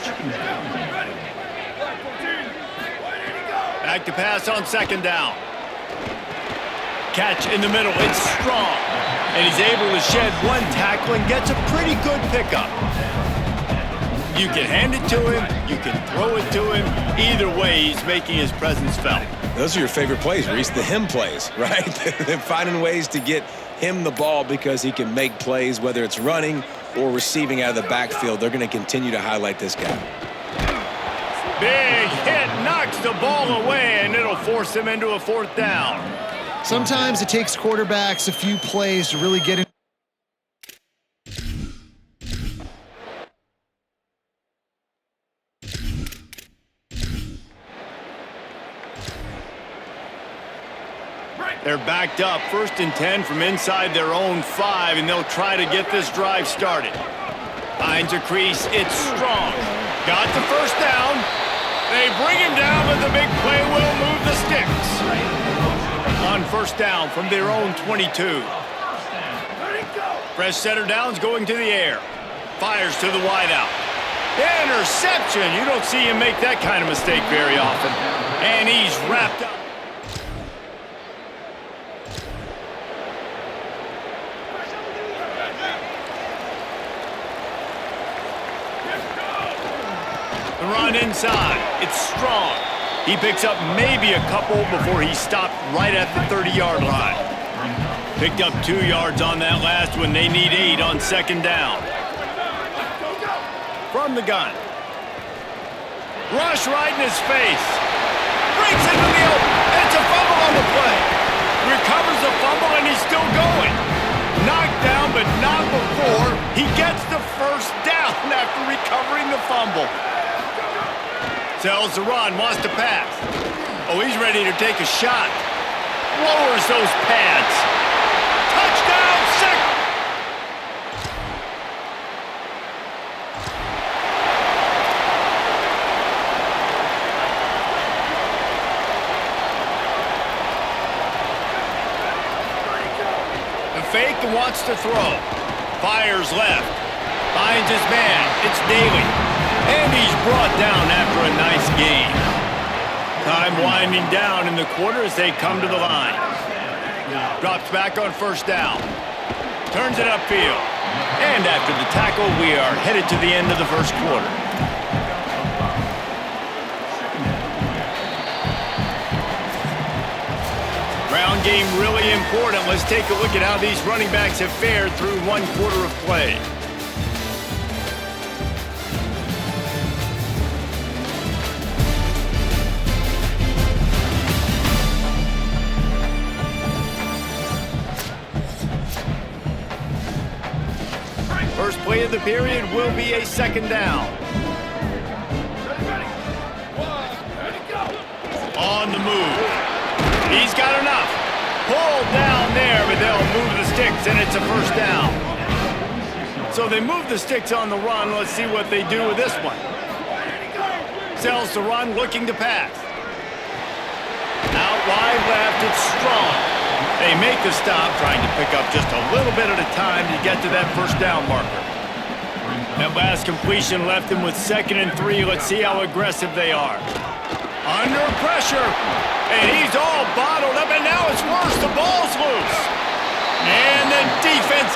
Speaker 1: Back to pass on second down. Catch in the middle, it's strong. And he's able to shed one tackle and gets a pretty good pickup. You can hand it to him, you can throw it to him. Either way, he's making his presence felt.
Speaker 3: Those are your favorite plays, Reese, the him plays, right? They're finding ways to get him the ball because he can make plays, whether it's running or receiving out of the backfield. They're going to continue to highlight this guy.
Speaker 1: Big hit, knocks the ball away, and it'll force him into a fourth down.
Speaker 2: Sometimes it takes quarterbacks a few plays to really get in.
Speaker 1: They're backed up, 1st and 10 from inside their own 5, and they'll try to get this drive started. Finds a crease, it's strong. Got the first down. They bring him down, but the big play will move the sticks. On first down from their own 22. Fresh set of downs going to the air. Fires to the wideout. Interception. You don't see him make that kind of mistake very often. And he's wrapped up. The run inside. It's strong. He picks up maybe a couple before he stopped right at the 30-yard line. Picked up 2 yards on that last one. They need 8 on second down. From the gun. Rush right in his face. Breaks into the open. It's a fumble on the play. Recovers the fumble, and he's still going. Knocked down, but not before. He gets the first down after recovering the fumble. Tells the run, wants to pass. Oh, he's ready to take a shot. Lowers those pads. Touchdown, The fake and wants to throw. Fires left. Finds his man. It's Daly. And he's brought down after a nice gain. Time winding down in the quarter as they come to the line. Drops back on first down. Turns it upfield. And after the tackle, we are headed to the end of the first quarter. Ground game really important. Let's take a look at how these running backs have fared through 1 quarter of play. First play of the period will be a second down. On the move. He's got enough. Pulled down there, but they'll move the sticks, and it's a first down. So they move the sticks on the run. Let's see what they do with this one. Sells the run, looking to pass. Out wide left, it's strong. They make the stop, trying to pick up just a little bit at a time to get to that first down marker. That last completion left them with 2nd and 3. Let's see how aggressive they are. Under pressure. And he's all bottled up, and now it's worse. The ball's loose. And the defense.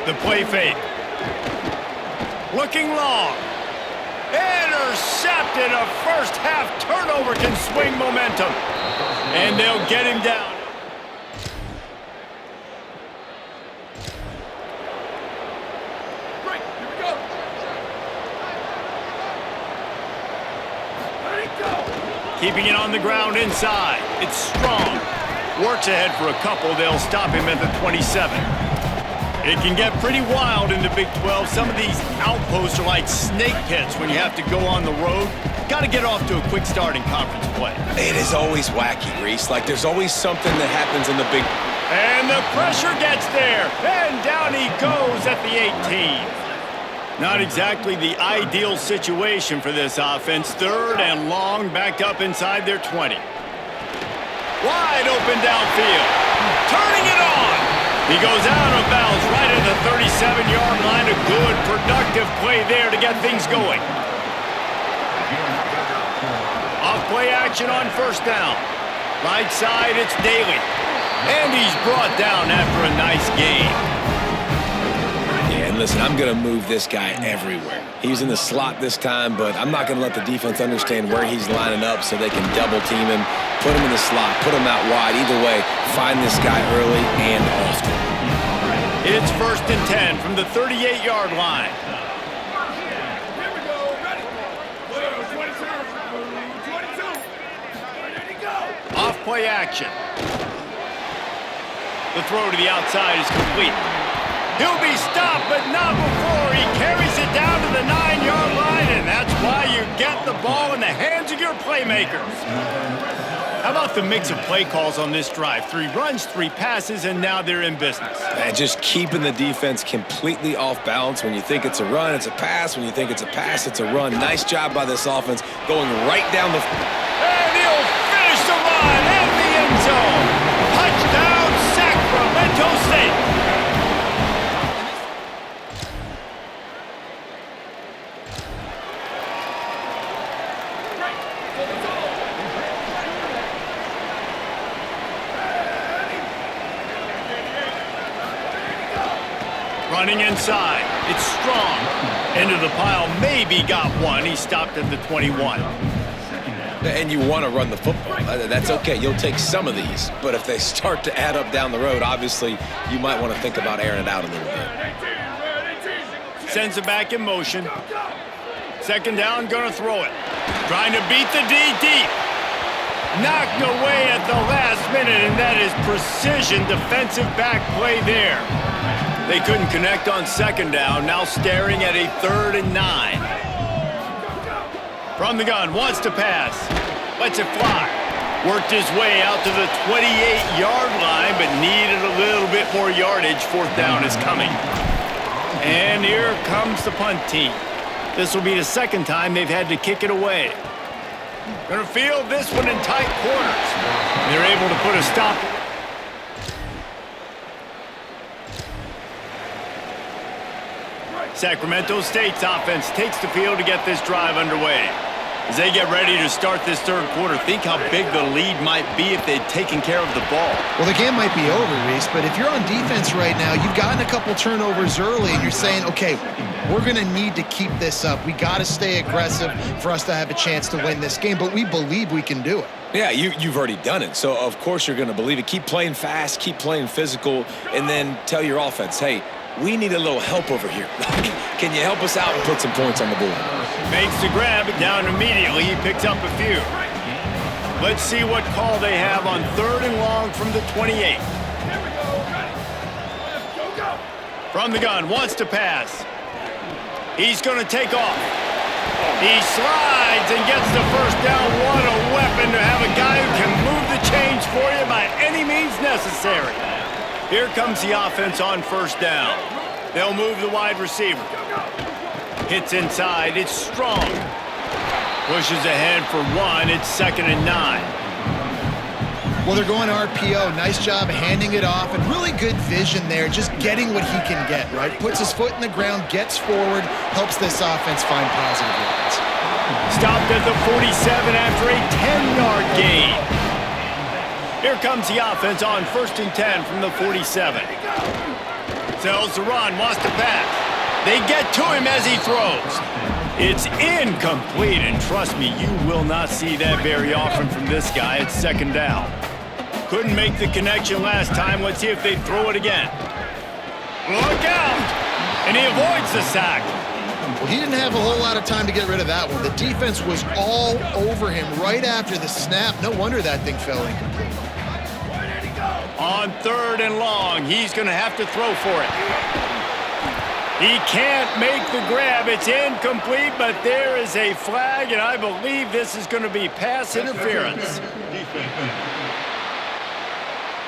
Speaker 1: The play fake. Looking long. Intercepted. A first half turnover can swing momentum. And they'll get him down. Keeping it on the ground inside. It's strong. Works ahead for a couple. They'll stop him at the 27. It can get pretty wild in the Big 12. Some of these outposts are like snake pits when you have to go on the road. Got to get off to a quick start in conference play.
Speaker 3: It is always wacky, Reese. Like there's always something that happens in the Big.
Speaker 1: And the pressure gets there. And down he goes at the 18. Not exactly the ideal situation for this offense. Third and long, backed up inside their 20. Wide open downfield. Turning it on. He goes out of bounds right at the 37-yard line. A good, productive play there to get things going. Off play action on first down. Right side, it's Daly. And he's brought down after a nice gain.
Speaker 3: Yeah, and listen, I'm going to move this guy everywhere. He's in the slot this time, but I'm not going to let the defense understand where he's lining up so they can double team him, put him in the slot, put him out wide. Either way, find this guy early and often.
Speaker 1: It's 1st and 10 from the 38-yard line. Off play action. The throw to the outside is complete. He'll be stopped, but not before he carries it down to the 9-yard line, and that's why you get the ball in the hands of your playmakers. How about the mix of play calls on this drive? 3 runs, 3 passes, and now they're in business.
Speaker 3: And just keeping the defense completely off balance. When you think it's a run, it's a pass. When you think it's a pass, it's a run. Nice job by this offense going right down the...
Speaker 1: And he'll finish the run in the end zone. Touchdown, Sacramento State. Running inside. It's strong. Into the pile. Maybe got one. He stopped at the 21.
Speaker 3: And you want to run the football. That's okay. You'll take some of these. But if they start to add up down the road, obviously, you might want to think about airing it out a little bit.
Speaker 1: Sends it back in motion. 2nd down, going to throw it. Trying to beat the D deep. Knocked away at the last minute, and that is precision defensive back play there. They couldn't connect on 2nd down, now staring at a 3rd and 9. From the gun, wants to pass. Lets it fly. Worked his way out to the 28-yard line, but needed a little bit more yardage. 4th down is coming. And here comes the punt team. This will be the 2nd time they've had to kick it away. Gonna field this one in tight quarters. They're able to put a stop. Sacramento State's offense takes the field to get this drive underway. As they get ready to start this 3rd quarter, think how big the lead might be if they'd taken care of the ball.
Speaker 2: Well, the game might be over, Reese, but if you're on defense right now, you've gotten a couple turnovers early, and you're saying, okay, we're going to need to keep this up. We got to stay aggressive for us to have a chance to win this game, but we believe we can do it.
Speaker 3: Yeah, you've already done it, so of course you're going to believe it. Keep playing fast, keep playing physical, and then tell your offense, hey, we need a little help over here. Can you help us out and put some points on the board?
Speaker 1: Makes the grab, down immediately. He picks up a few. Let's see what call they have on 3rd and long from the 28. From the gun, wants to pass. He's going to take off. He slides and gets the 1st down. What a weapon to have a guy who can move the chains for you by any means necessary. Here comes the offense on 1st down. They'll move the wide receiver. Hits inside. It's strong. Pushes ahead for 1. It's 2nd and 9.
Speaker 2: Well, they're going RPO. Nice job handing it off, and really good vision there, just getting what he can get, right? Puts his foot in the ground, gets forward, helps this offense find positive yards.
Speaker 1: Stopped at the 47 after a 10-yard gain. Here comes the offense on 1st and 10 from the 47. Sells the run, wants to pass. They get to him as he throws. It's incomplete, and trust me, you will not see that very often from this guy. It's 2nd down. Couldn't make the connection last time. Let's see if they throw it again. Look out! And he avoids the sack.
Speaker 2: Well, he didn't have a whole lot of time to get rid of that one. The defense was all over him right after the snap. No wonder that thing fell incomplete.
Speaker 1: On 3rd and long, he's going to have to throw for it. He can't make the grab. It's incomplete, but there is a flag, and I believe this is going to be pass interference.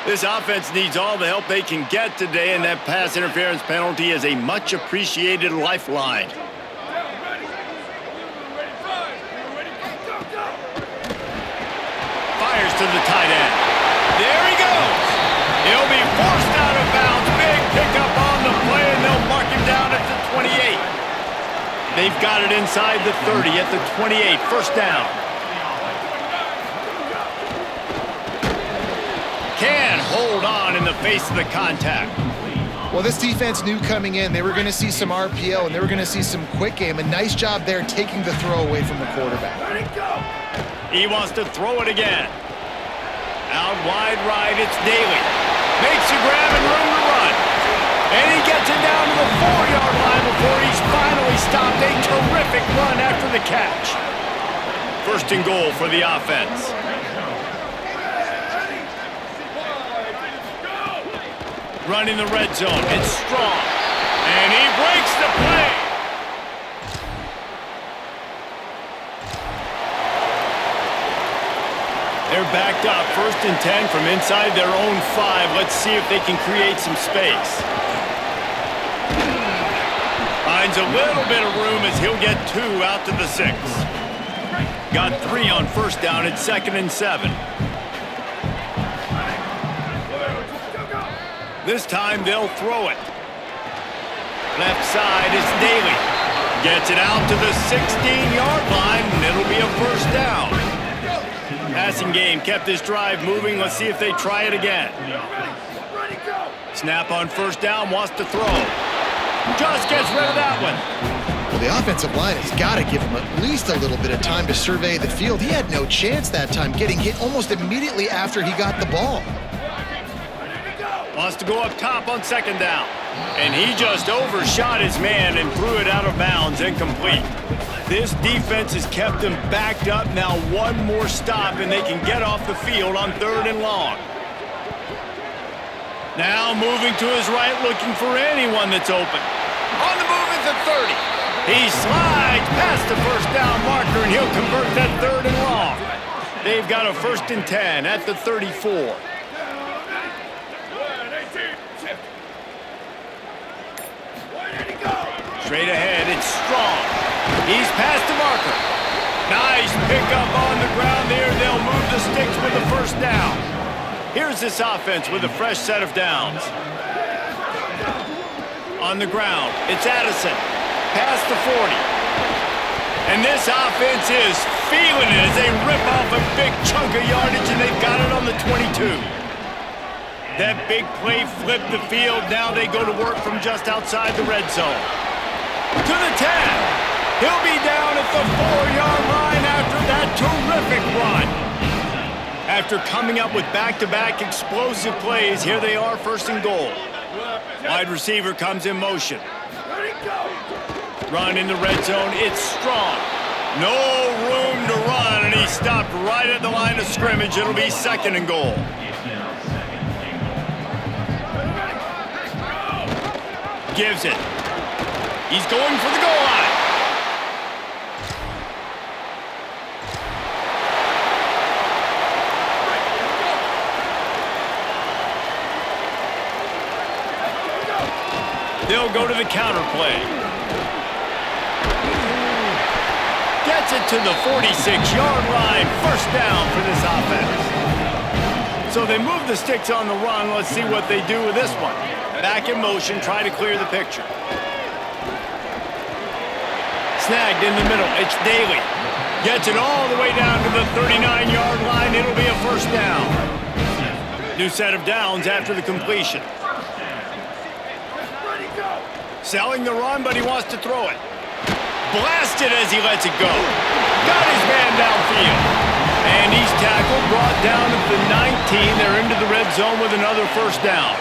Speaker 1: This offense needs all the help they can get today, and that pass interference penalty is a much appreciated lifeline. Fires to the tight end. There he goes. He'll be forced out of bounds. Big pickup on the play, and they'll mark him down at the 28. They've got it inside the 30 at the 28. 1st down. Can hold on in the face of the contact.
Speaker 2: Well, this defense knew coming in they were going to see some RPO, and they were going to see some quick game. A nice job there taking the throw away from the quarterback.
Speaker 1: He wants to throw it again. Out wide right, it's Daly. Makes a grab and room to run. And he gets it down to the 4-yard line before he's finally stopped. A terrific run after the catch. 1st and goal for the offense. Running the red zone. It's Strong. And he breaks the play. They're backed up. 1st and 10 from inside their own 5. Let's see if they can create some space. Finds a little bit of room as he'll get 2 out to the 6. Got 3 on 1st down. It's 2nd and 7. This time they'll throw it. Left side is Daly. Gets it out to the 16-yard line, and it'll be a 1st down. Passing game kept this drive moving. Let's see if they try it again. Snap on 1st down, wants to throw. Just gets rid of that one.
Speaker 2: Well, the offensive line has got to give him at least a little bit of time to survey the field. He had no chance that time, getting hit almost immediately after he got the ball.
Speaker 1: Wants to go up top on 2nd down. And he just overshot his man and threw it out of bounds, incomplete. This defense has kept them backed up. Now one more stop and they can get off the field on 3rd and long. Now moving to his right, looking for anyone that's open. On the move at the 30. He slides past the 1st down marker, and he'll convert that 3rd and long. They've got a 1st and 10 at the 34. Straight ahead, it's Strong. He's past the marker. Nice pickup on the ground there. They'll move the sticks with the 1st down. Here's this offense with a fresh set of downs. On the ground, it's Addison. Past the 40. And this offense is feeling it as they rip off a big chunk of yardage, and they've got it on the 22. That big play flipped the field. Now they go to work from just outside the red zone. To the 10. He'll be down at the 4-yard line after that terrific run. After coming up with back-to-back explosive plays, here they are, 1st and goal. Wide receiver comes in motion. Run in the red zone, it's Strong. No room to run, and he stopped right at the line of scrimmage. It'll be 2nd and goal. Gives it. He's going for the goal line. They'll go to the counter play. Gets it to the 46-yard line. 1st down for this offense. So they move the sticks on the run. Let's see what they do with this one. Back in motion, try to clear the picture. Snagged in the middle. It's Daly. Gets it all the way down to the 39-yard line. It'll be a first down. New set of downs after the completion. Selling the run, but he wants to throw it. Blasted as he lets it go. Got his man downfield. And he's tackled, brought down at the 19. They're into the red zone with another first down.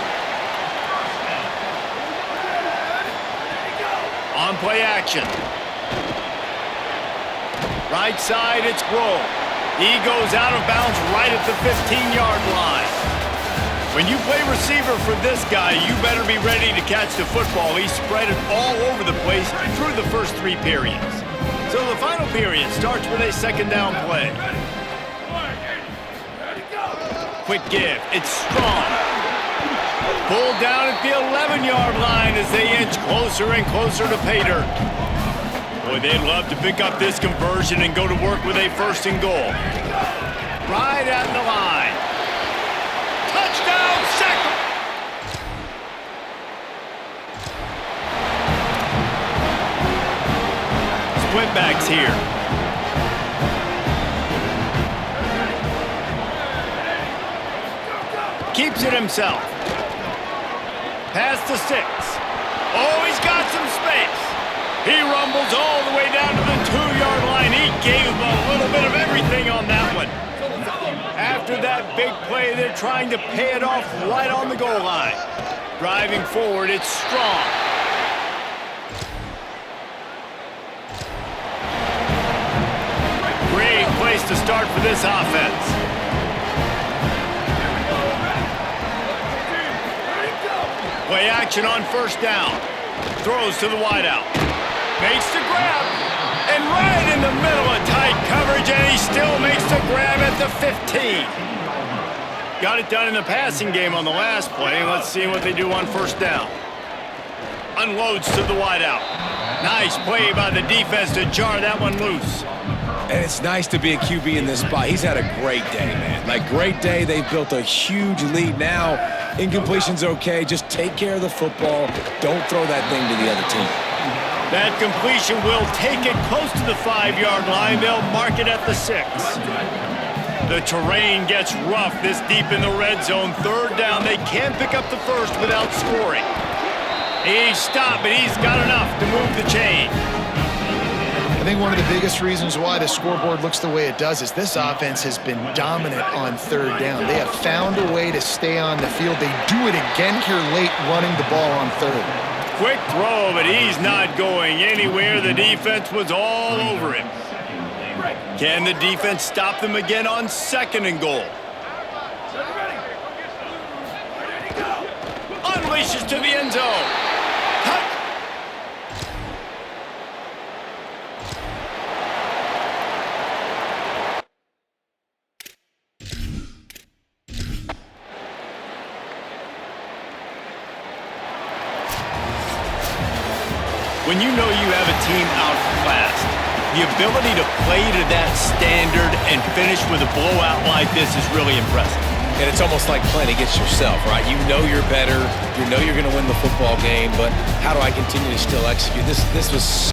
Speaker 1: On play action. Right side, it's Grove. He goes out of bounds right at the 15-yard line. When you play receiver for this guy, you better be ready to catch the football. He spread it all over the place through the first 3 periods. So the final period starts with a second down play. Quick give. It's Strong. Pulled down at the 11-yard line as they inch closer and closer to pay dirt. Boy, they'd love to pick up this conversion and go to work with a first and goal. Right at the line. Touchdown, Sacramento! Split backs here. Keeps it himself. Past the 6. Oh, he's got some space. He rumbles all the way down to the 2-yard line. He gave him a little bit of everything on that one. After that big play, they're trying to pay it off right on the goal line. Driving forward, it's Strong. Great place to start for this offense. Play action on first down. Throws to the wideout. Makes the grab. And right in the middle of tight coverage, and he still makes the grab at the 15. Got it done in the passing game on the last play. Let's see what they do on first down. Unloads to the wideout. Nice play by the defense to jar that one loose.
Speaker 4: And it's nice to be a QB in this spot. He's had a great day, man. Like, great day. They've built a huge lead now. Incompletion's okay. Just take care of the football. Don't throw that thing to the other team.
Speaker 1: That completion will take it close to the 5-yard line. They'll mark it at the 6. The terrain gets rough this deep in the red zone. Third down. They can't pick up the first without scoring. He's stopped, but he's got enough to move the chain.
Speaker 2: I think one of the biggest reasons why the scoreboard looks the way it does is this offense has been dominant on third down. They have found a way to stay on the field. They do it again here late, running the ball on third.
Speaker 1: Quick throw, but he's not going anywhere. The defense was all over him. Can the defense stop them again on second and goal? Unleashes to the end zone. When you know you have a team outclassed, the ability to play to that standard and finish with a blowout like this is really impressive.
Speaker 3: And it's almost like playing against yourself, right? You know you're better. You know you're going to win the football game, but how do I continue to still execute? This was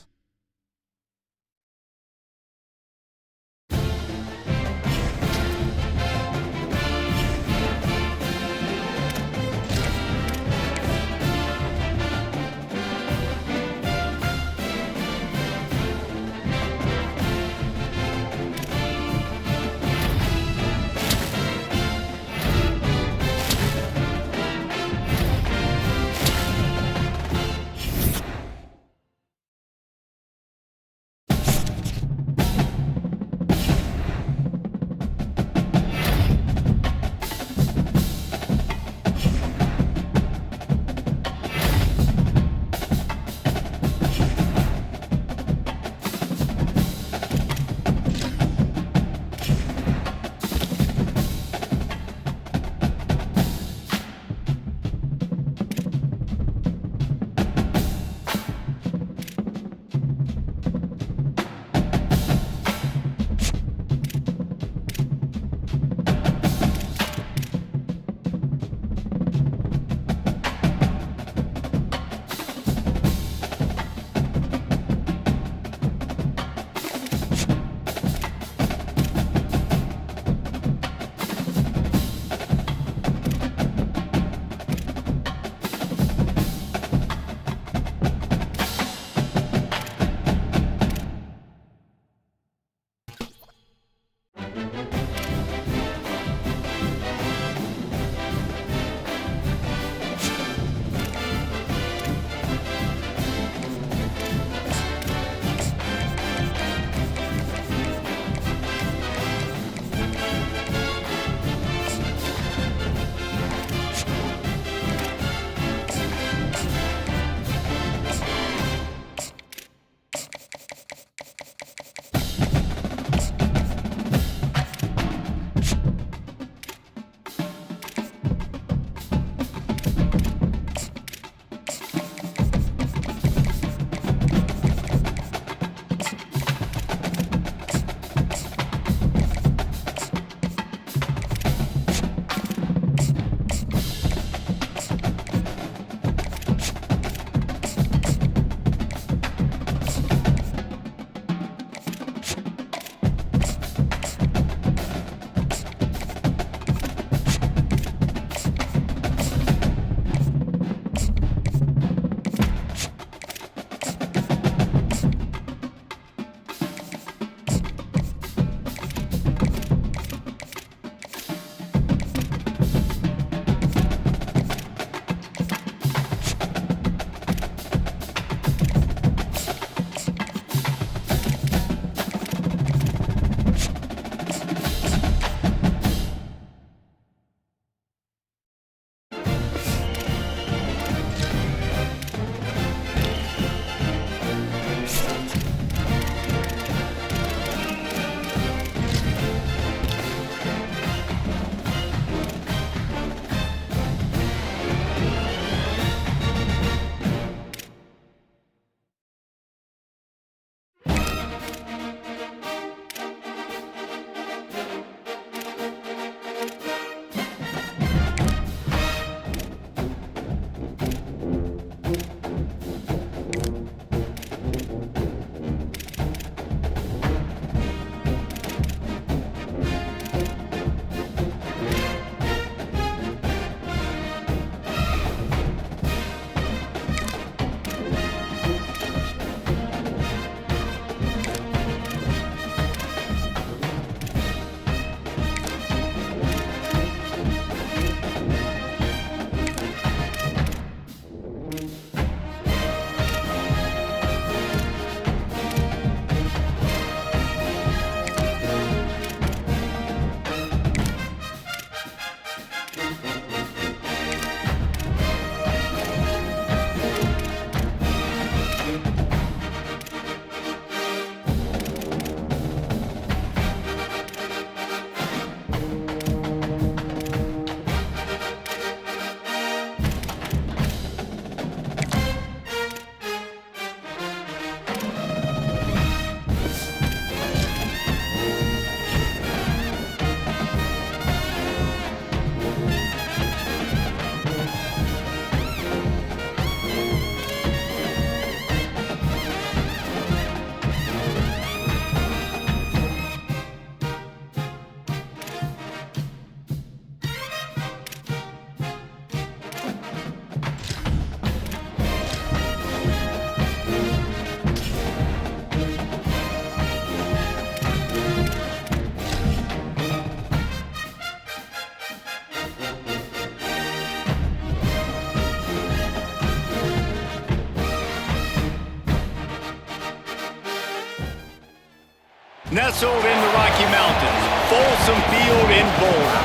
Speaker 1: Nestled in the Rocky Mountains, Folsom Field in Boulder.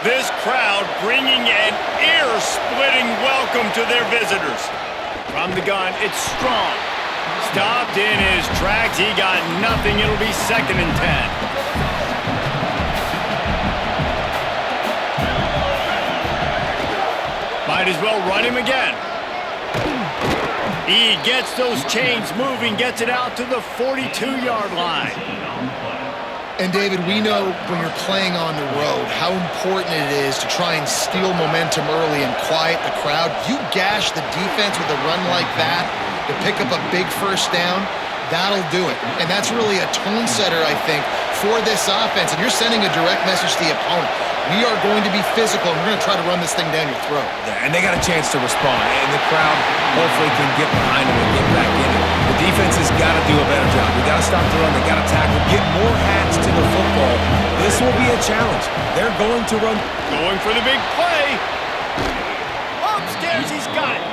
Speaker 1: This crowd bringing an ear-splitting welcome to their visitors. From the gun, it's Strong. Stopped in his tracks. He got nothing. It'll be 2nd and 10. Might as well run him again. He gets those chains moving, gets it out to the 42-yard line.
Speaker 2: And, David, we know when you're playing on the road how important it is to try and steal momentum early and quiet the crowd. You gash the defense with a run like that to pick up a big first down, that'll do it. And that's really a tone setter, I think, for this offense. And you're sending a direct message to the opponent. We are going to be physical, and we're going to try to run this thing down your throat.
Speaker 4: Yeah, and they got a chance to respond, and the crowd hopefully can get behind them and get back in it. The defense has got to do a better job. We got to stop the run. They got to tackle, get more hats to the football. This will be a challenge. They're going to run.
Speaker 1: Going for the big play. Upstairs, he's got it.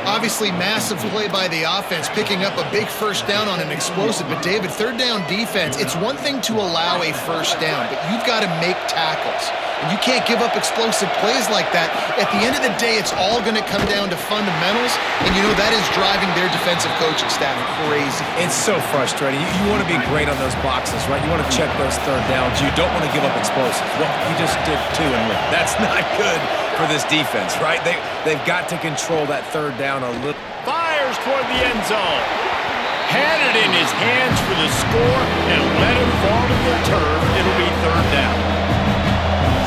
Speaker 2: Obviously, massive play by the offense, picking up a big first down on an explosive. But, David, third down defense, it's one thing to allow a first down, but you've got to make tackles. And you can't give up explosive plays like that. At the end of the day, it's all going to come down to fundamentals, and you know that is driving their defensive coaching staff crazy.
Speaker 4: It's so frustrating. You want to be great on those boxes, right? You want to check those third downs. You don't want to give up explosives. Well, he just did 2 and 1. That's not good for this defense, right? They've got to control that third down a little.
Speaker 1: Fires toward the end zone. Had it in his hands for the score and let him fall to the turf. It'll be 3rd down.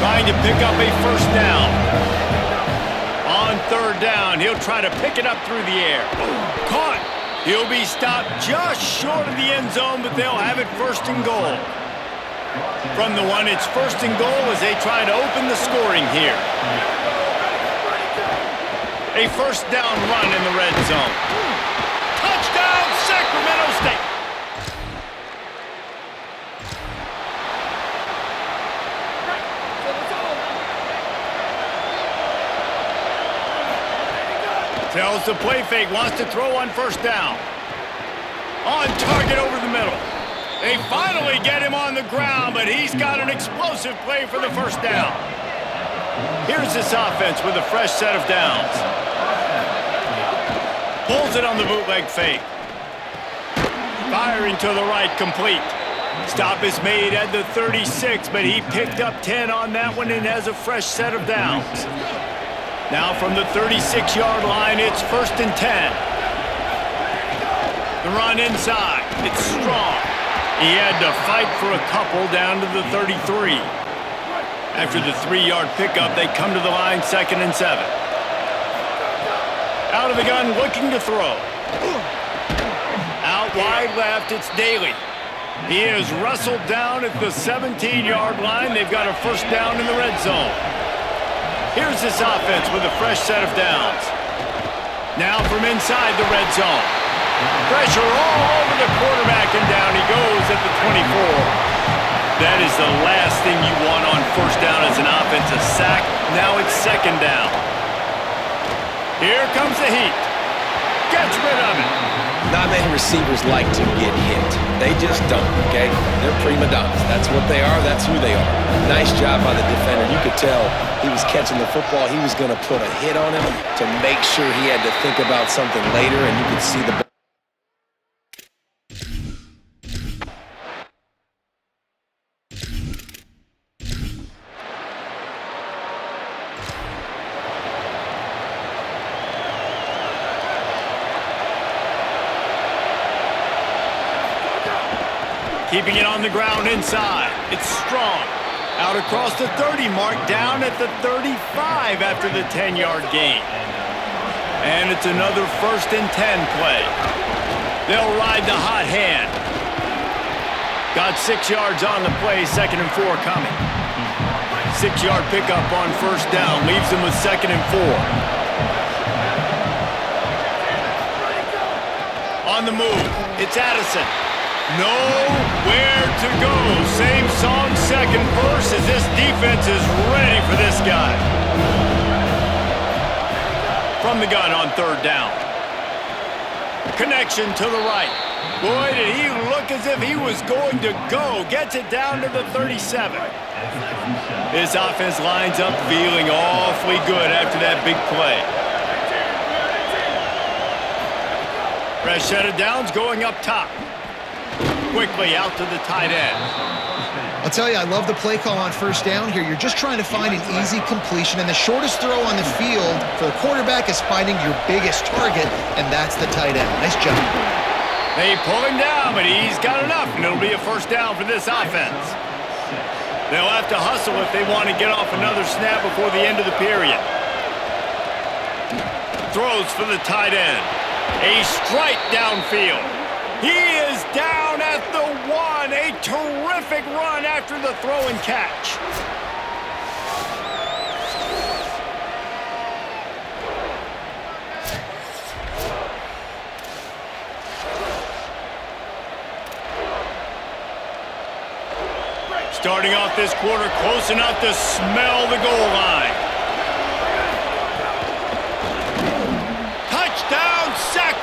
Speaker 1: Trying to pick up a first down. On 3rd down, he'll try to pick it up through the air. Caught. He'll be stopped just short of the end zone, but they'll have it 1st and goal. From the 1, it's 1st and goal as they try to open the scoring here. A first down run in the red zone. Touchdown, Sacramento State. Tells the play fake, wants to throw on 1st down. On target over the middle. They finally get him on the ground, but he's got an explosive play for the 1st down. Here's this offense with a fresh set of downs. Pulls it on the bootleg fake. Firing to the right, complete. Stop is made at the 36, but he picked up 10 on that one and has a fresh set of downs. Now from the 36-yard line, it's 1st and 10. The run inside. It's Strong. He had to fight for a couple down to the 33. After the 3-yard pickup, they come to the line 2nd and 7. Out of the gun, looking to throw. Out wide left, it's Daly. He is wrestled down at the 17-yard line. They've got a first down in the red zone. Here's this offense with a fresh set of downs. Now from inside the red zone. Pressure all over the quarterback, and down he goes at the 24. That is the last thing you want on first down as an offensive sack. Now it's 2nd down. Here comes the heat. Gets rid of it.
Speaker 3: Not many receivers like to get hit. They just don't, okay? They're prima donnas. That's what they are. That's who they are. Nice job by the defender. You could tell he was catching the football. He was going to put a hit on him to make sure he had to think about something later, and you could see the ball.
Speaker 1: Keeping it on the ground inside. It's Strong. Out across the 30 mark, down at the 35 after the 10-yard gain. And it's another 1st and 10 play. They'll ride the hot hand. Got 6 yards on the play, 2nd and 4 coming. 6-yard pickup on 1st down, leaves them with 2nd and 4. On the move, it's Addison. Nowhere to go. Same song, second verse, as this defense is ready for this guy. From the gun on third down. Connection to the right. Boy, did he look as if he was going to go. Gets it down to the 37. This offense lines up feeling awfully good after that big play. Fresh set of downs going up top. Quickly out to the tight end.
Speaker 2: I'll tell you, I love the play call on first down here. You're just trying to find an easy completion, and the shortest throw on the field for the quarterback is finding your biggest target, and that's the tight end. Nice job.
Speaker 1: They pull him down, but he's got enough, and it'll be a first down for this offense. They'll have to hustle if they want to get off another snap before the end of the period. Throws for the tight end. A strike downfield. He is down at the 1. A terrific run after the throw and catch. Starting off this quarter close enough to smell the goal line. Touchdown, Sac.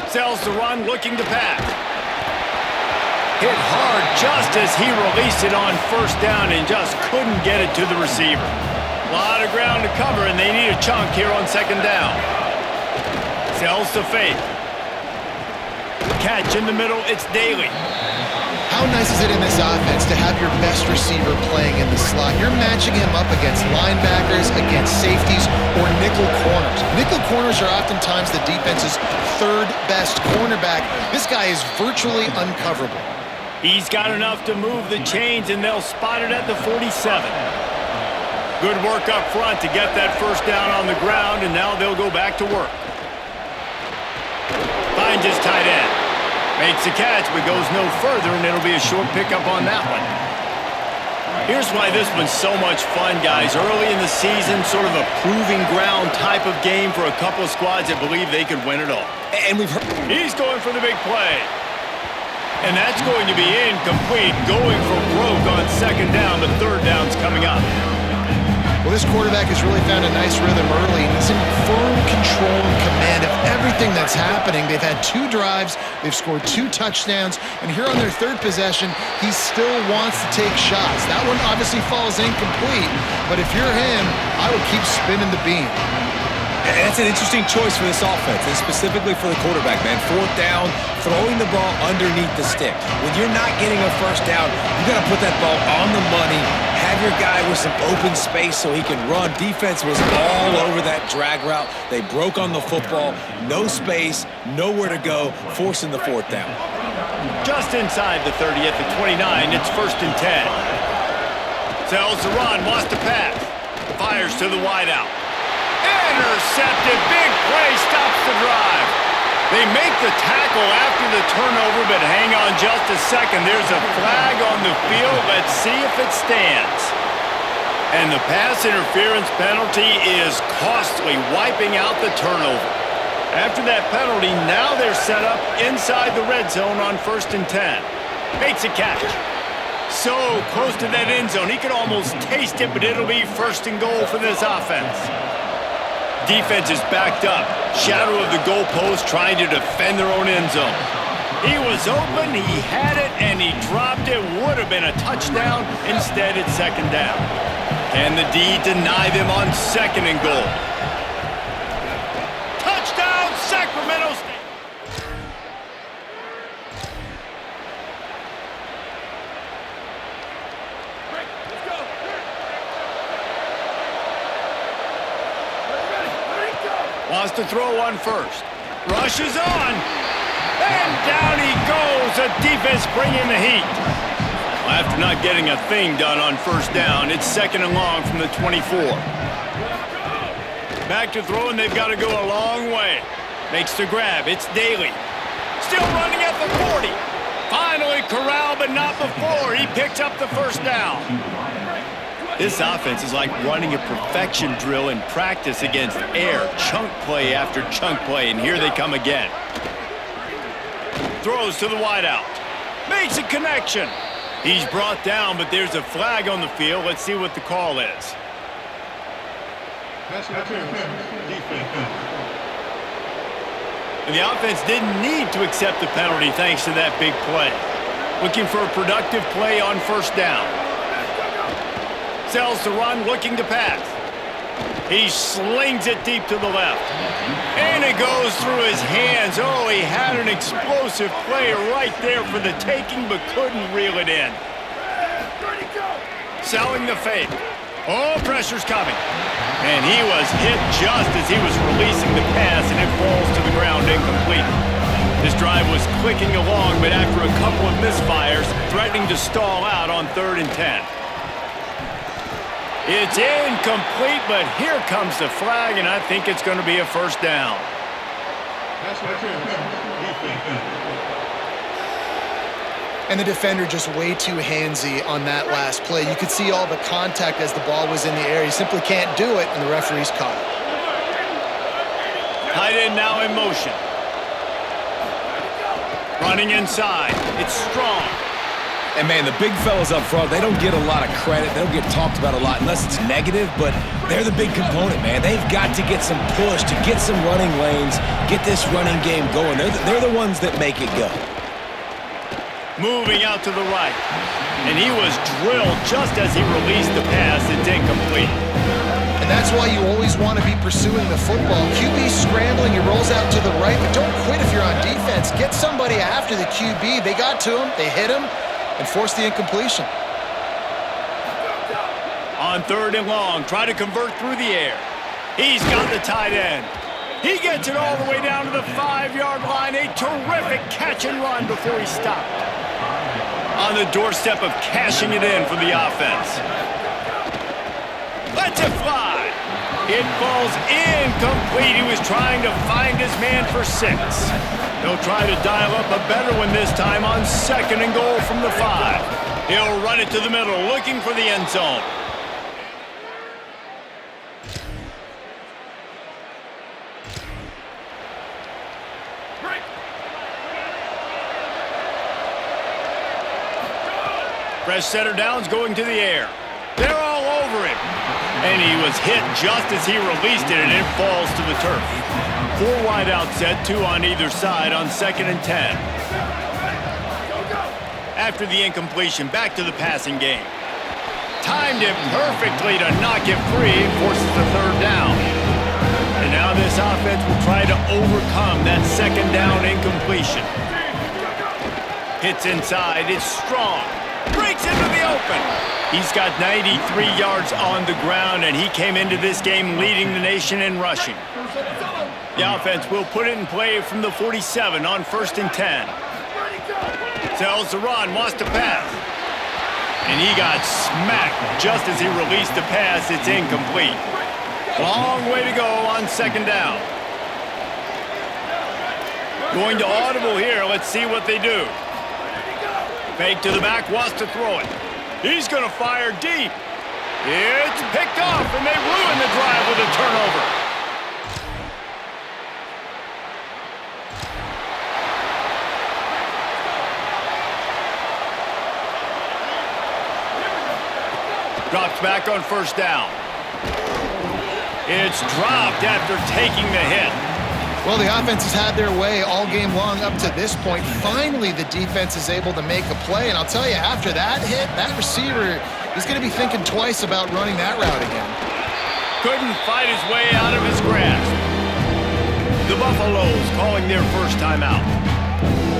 Speaker 1: Sells the run, looking to pass. Hit hard just as he released it on first down and just couldn't get it to the receiver. A lot of ground to cover, and they need a chunk here on second down. Sells to fake. Catch in the middle, it's Daly.
Speaker 2: How nice is it in this offense to have your best receiver playing in the slot? You're matching him up against linebackers, against safeties, or nickel corners. Nickel corners are oftentimes the defense's third best cornerback. This guy is virtually uncoverable.
Speaker 1: He's got enough to move the chains, and they'll spot it at the 47. Good work up front to get that first down on the ground, and now they'll go back to work. Finds his tight end. Makes the catch, but goes no further, and it'll be a short pickup on that one. Here's why this one's so much fun, guys. Early in the season, sort of a proving ground type of game for a couple of squads that believe they could win it all.
Speaker 3: And we've heard...
Speaker 1: He's going for the big play. And that's going to be incomplete, going for broke on second down. The third down's coming up.
Speaker 2: Well, this quarterback has really found a nice rhythm early. He's in firm control and command of everything that's happening. They've had 2 drives. They've scored 2 touchdowns. And here on their third possession, he still wants to take shots. That one obviously falls incomplete. But if you're him, I would keep spinning the beam.
Speaker 3: That's an interesting choice for this offense, and specifically for the quarterback, man. Fourth down, throwing the ball underneath the stick. When you're not getting a first down, you got to put that ball on the money, have your guy with some open space so he can run. Defense was all over that drag route. They broke on the football, no space, nowhere to go, forcing the fourth down.
Speaker 1: Just inside the 30 at the 29, it's first and 10. Sells the run, wants to pass. Fires to the wideout. Intercepted, big play, stops the drive. They make the tackle after the turnover, but hang on just a second. There's a flag on the field. Let's see if it stands. And the pass interference penalty is costly, wiping out the turnover. After that penalty, now they're set up inside the red zone on first and 10. Makes a catch. So close to that end zone. He could almost taste it, but it'll be first and goal for this offense. Defense is backed up. Shadow of the goalpost trying to defend their own end zone. He was open, he had it, and he dropped it. Would have been a touchdown. Instead, it's second down. Can the D deny them on second and goal? Touchdown, Sacramento State! Wants to throw on first. Rushes on. And down he goes. The defense bringing the heat. Well, after not getting a thing done on first down, it's second and long from the 24. Back to throwing. They've got to go a long way. Makes the grab. It's Daly. Still running at the 40. Finally correct. but not before. He picks up the first down. This offense is like running a perfection drill in practice against air. Chunk play after chunk play, and here they come again. Throws to the wideout. Makes a connection. He's brought down, but there's a flag on the field. Let's see what the call is. And the offense didn't need to accept the penalty thanks to that big play. Looking for a productive play on first down. Sells to run, looking to pass. He slings it deep to the left. And it goes through his hands. Oh, he had an explosive play right there for the taking, but couldn't reel it in. Selling the fake. Oh, pressure's coming. And he was hit just as he was releasing the pass, and it falls to the ground incomplete. This drive was clicking along, but after a couple of misfires, threatening to stall out on 3rd and 10. It's incomplete, but here comes the flag, and I think it's going to be a first down.
Speaker 2: And the defender just way too handsy on that last play. You could see all the contact as the ball was in the air. He simply can't do it, and the referee's caught it.
Speaker 1: Tight end now in motion. Running inside. It's Strong.
Speaker 4: And, man, the big fellas up front, they don't get a lot of credit. They don't get talked about a lot unless it's negative, but they're the big component, man. They've got to get some push, to get some running lanes, get this running game going. They're the ones that make it go.
Speaker 1: Moving out to the right. And he was drilled just as he released the pass. It's incomplete.
Speaker 2: And that's why you always want to be pursuing the football. QB scrambling, he rolls out to the right, but don't quit if you're on defense. Get somebody after the QB. They got to him, they hit him, and forced the incompletion.
Speaker 1: On 3rd and long, try to convert through the air. He's got the tight end. He gets it all the way down to the 5-yard line. A terrific catch and run before he stopped. On the doorstep of cashing it in for the offense. Lets it fly. It falls incomplete. He was trying to find his man for 6. He'll try to dial up a better one this time on 2nd and goal from the 5. He'll run it to the middle, looking for the end zone. Fresh center downs going to the air. They're all over him. And he was hit just as he released it, and it falls to the turf. 4 wide out set, 2 on either side on 2nd and 10. After the incompletion, back to the passing game. Timed it perfectly to knock it free, forces the 3rd down. And now this offense will try to overcome that 2nd down incompletion. Hits inside, it's Strong. Breaks into the open. He's got 93 yards on the ground, and he came into this game leading the nation in rushing. The offense will put it in play from the 47 on 1st and 10. Sells the run, wants to pass. And he got smacked just as he released the pass. It's incomplete. Long way to go on 2nd down. Going to audible here. Let's see what they do. Fake to the back, wants to throw it. He's going to fire deep. It's picked off, and they ruin the drive with a turnover. Drops back on 1st down. It's dropped after taking the hit.
Speaker 2: Well, the offense has had their way all game long up to this point. Finally, the defense is able to make a play. And I'll tell you, after that hit, that receiver is going to be thinking twice about running that route again.
Speaker 1: Couldn't fight his way out of his grasp. The Buffaloes calling their first timeout.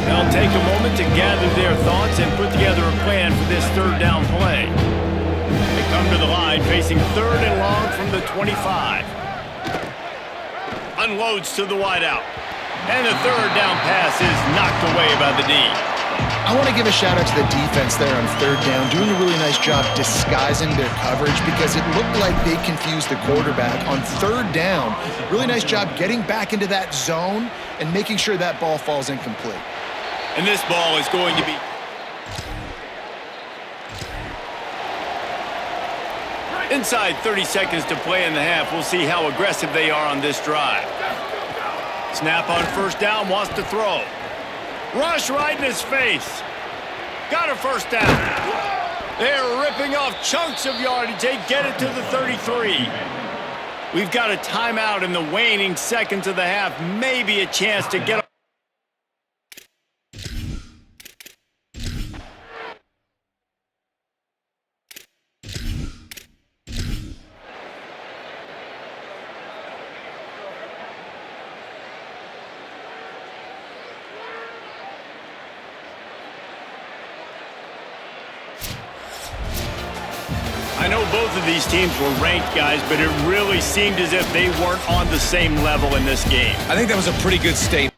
Speaker 1: They'll take a moment to gather their thoughts and put together a plan for this 3rd down play. They come to the line facing 3rd and long from the 25. Unloads to the wideout. And the 3rd down pass is knocked away by the D.
Speaker 2: I want to give a shout out to the defense there on 3rd down, doing a really nice job disguising their coverage because it looked like they confused the quarterback on 3rd down. Really nice job getting back into that zone and making sure that ball falls incomplete.
Speaker 1: And this ball is going to be Inside 30 seconds to play in the half. We'll see how aggressive they are on this drive. Snap on first down, wants to throw. Rush right in his face. Got a first down. They're ripping off chunks of yardage. They get it to the 33. We've got a timeout in the waning seconds of the half. Maybe a chance to get. I know both of these teams were ranked, guys, but it really seemed as if they weren't on the same level in this game.
Speaker 4: I think that was a pretty good statement.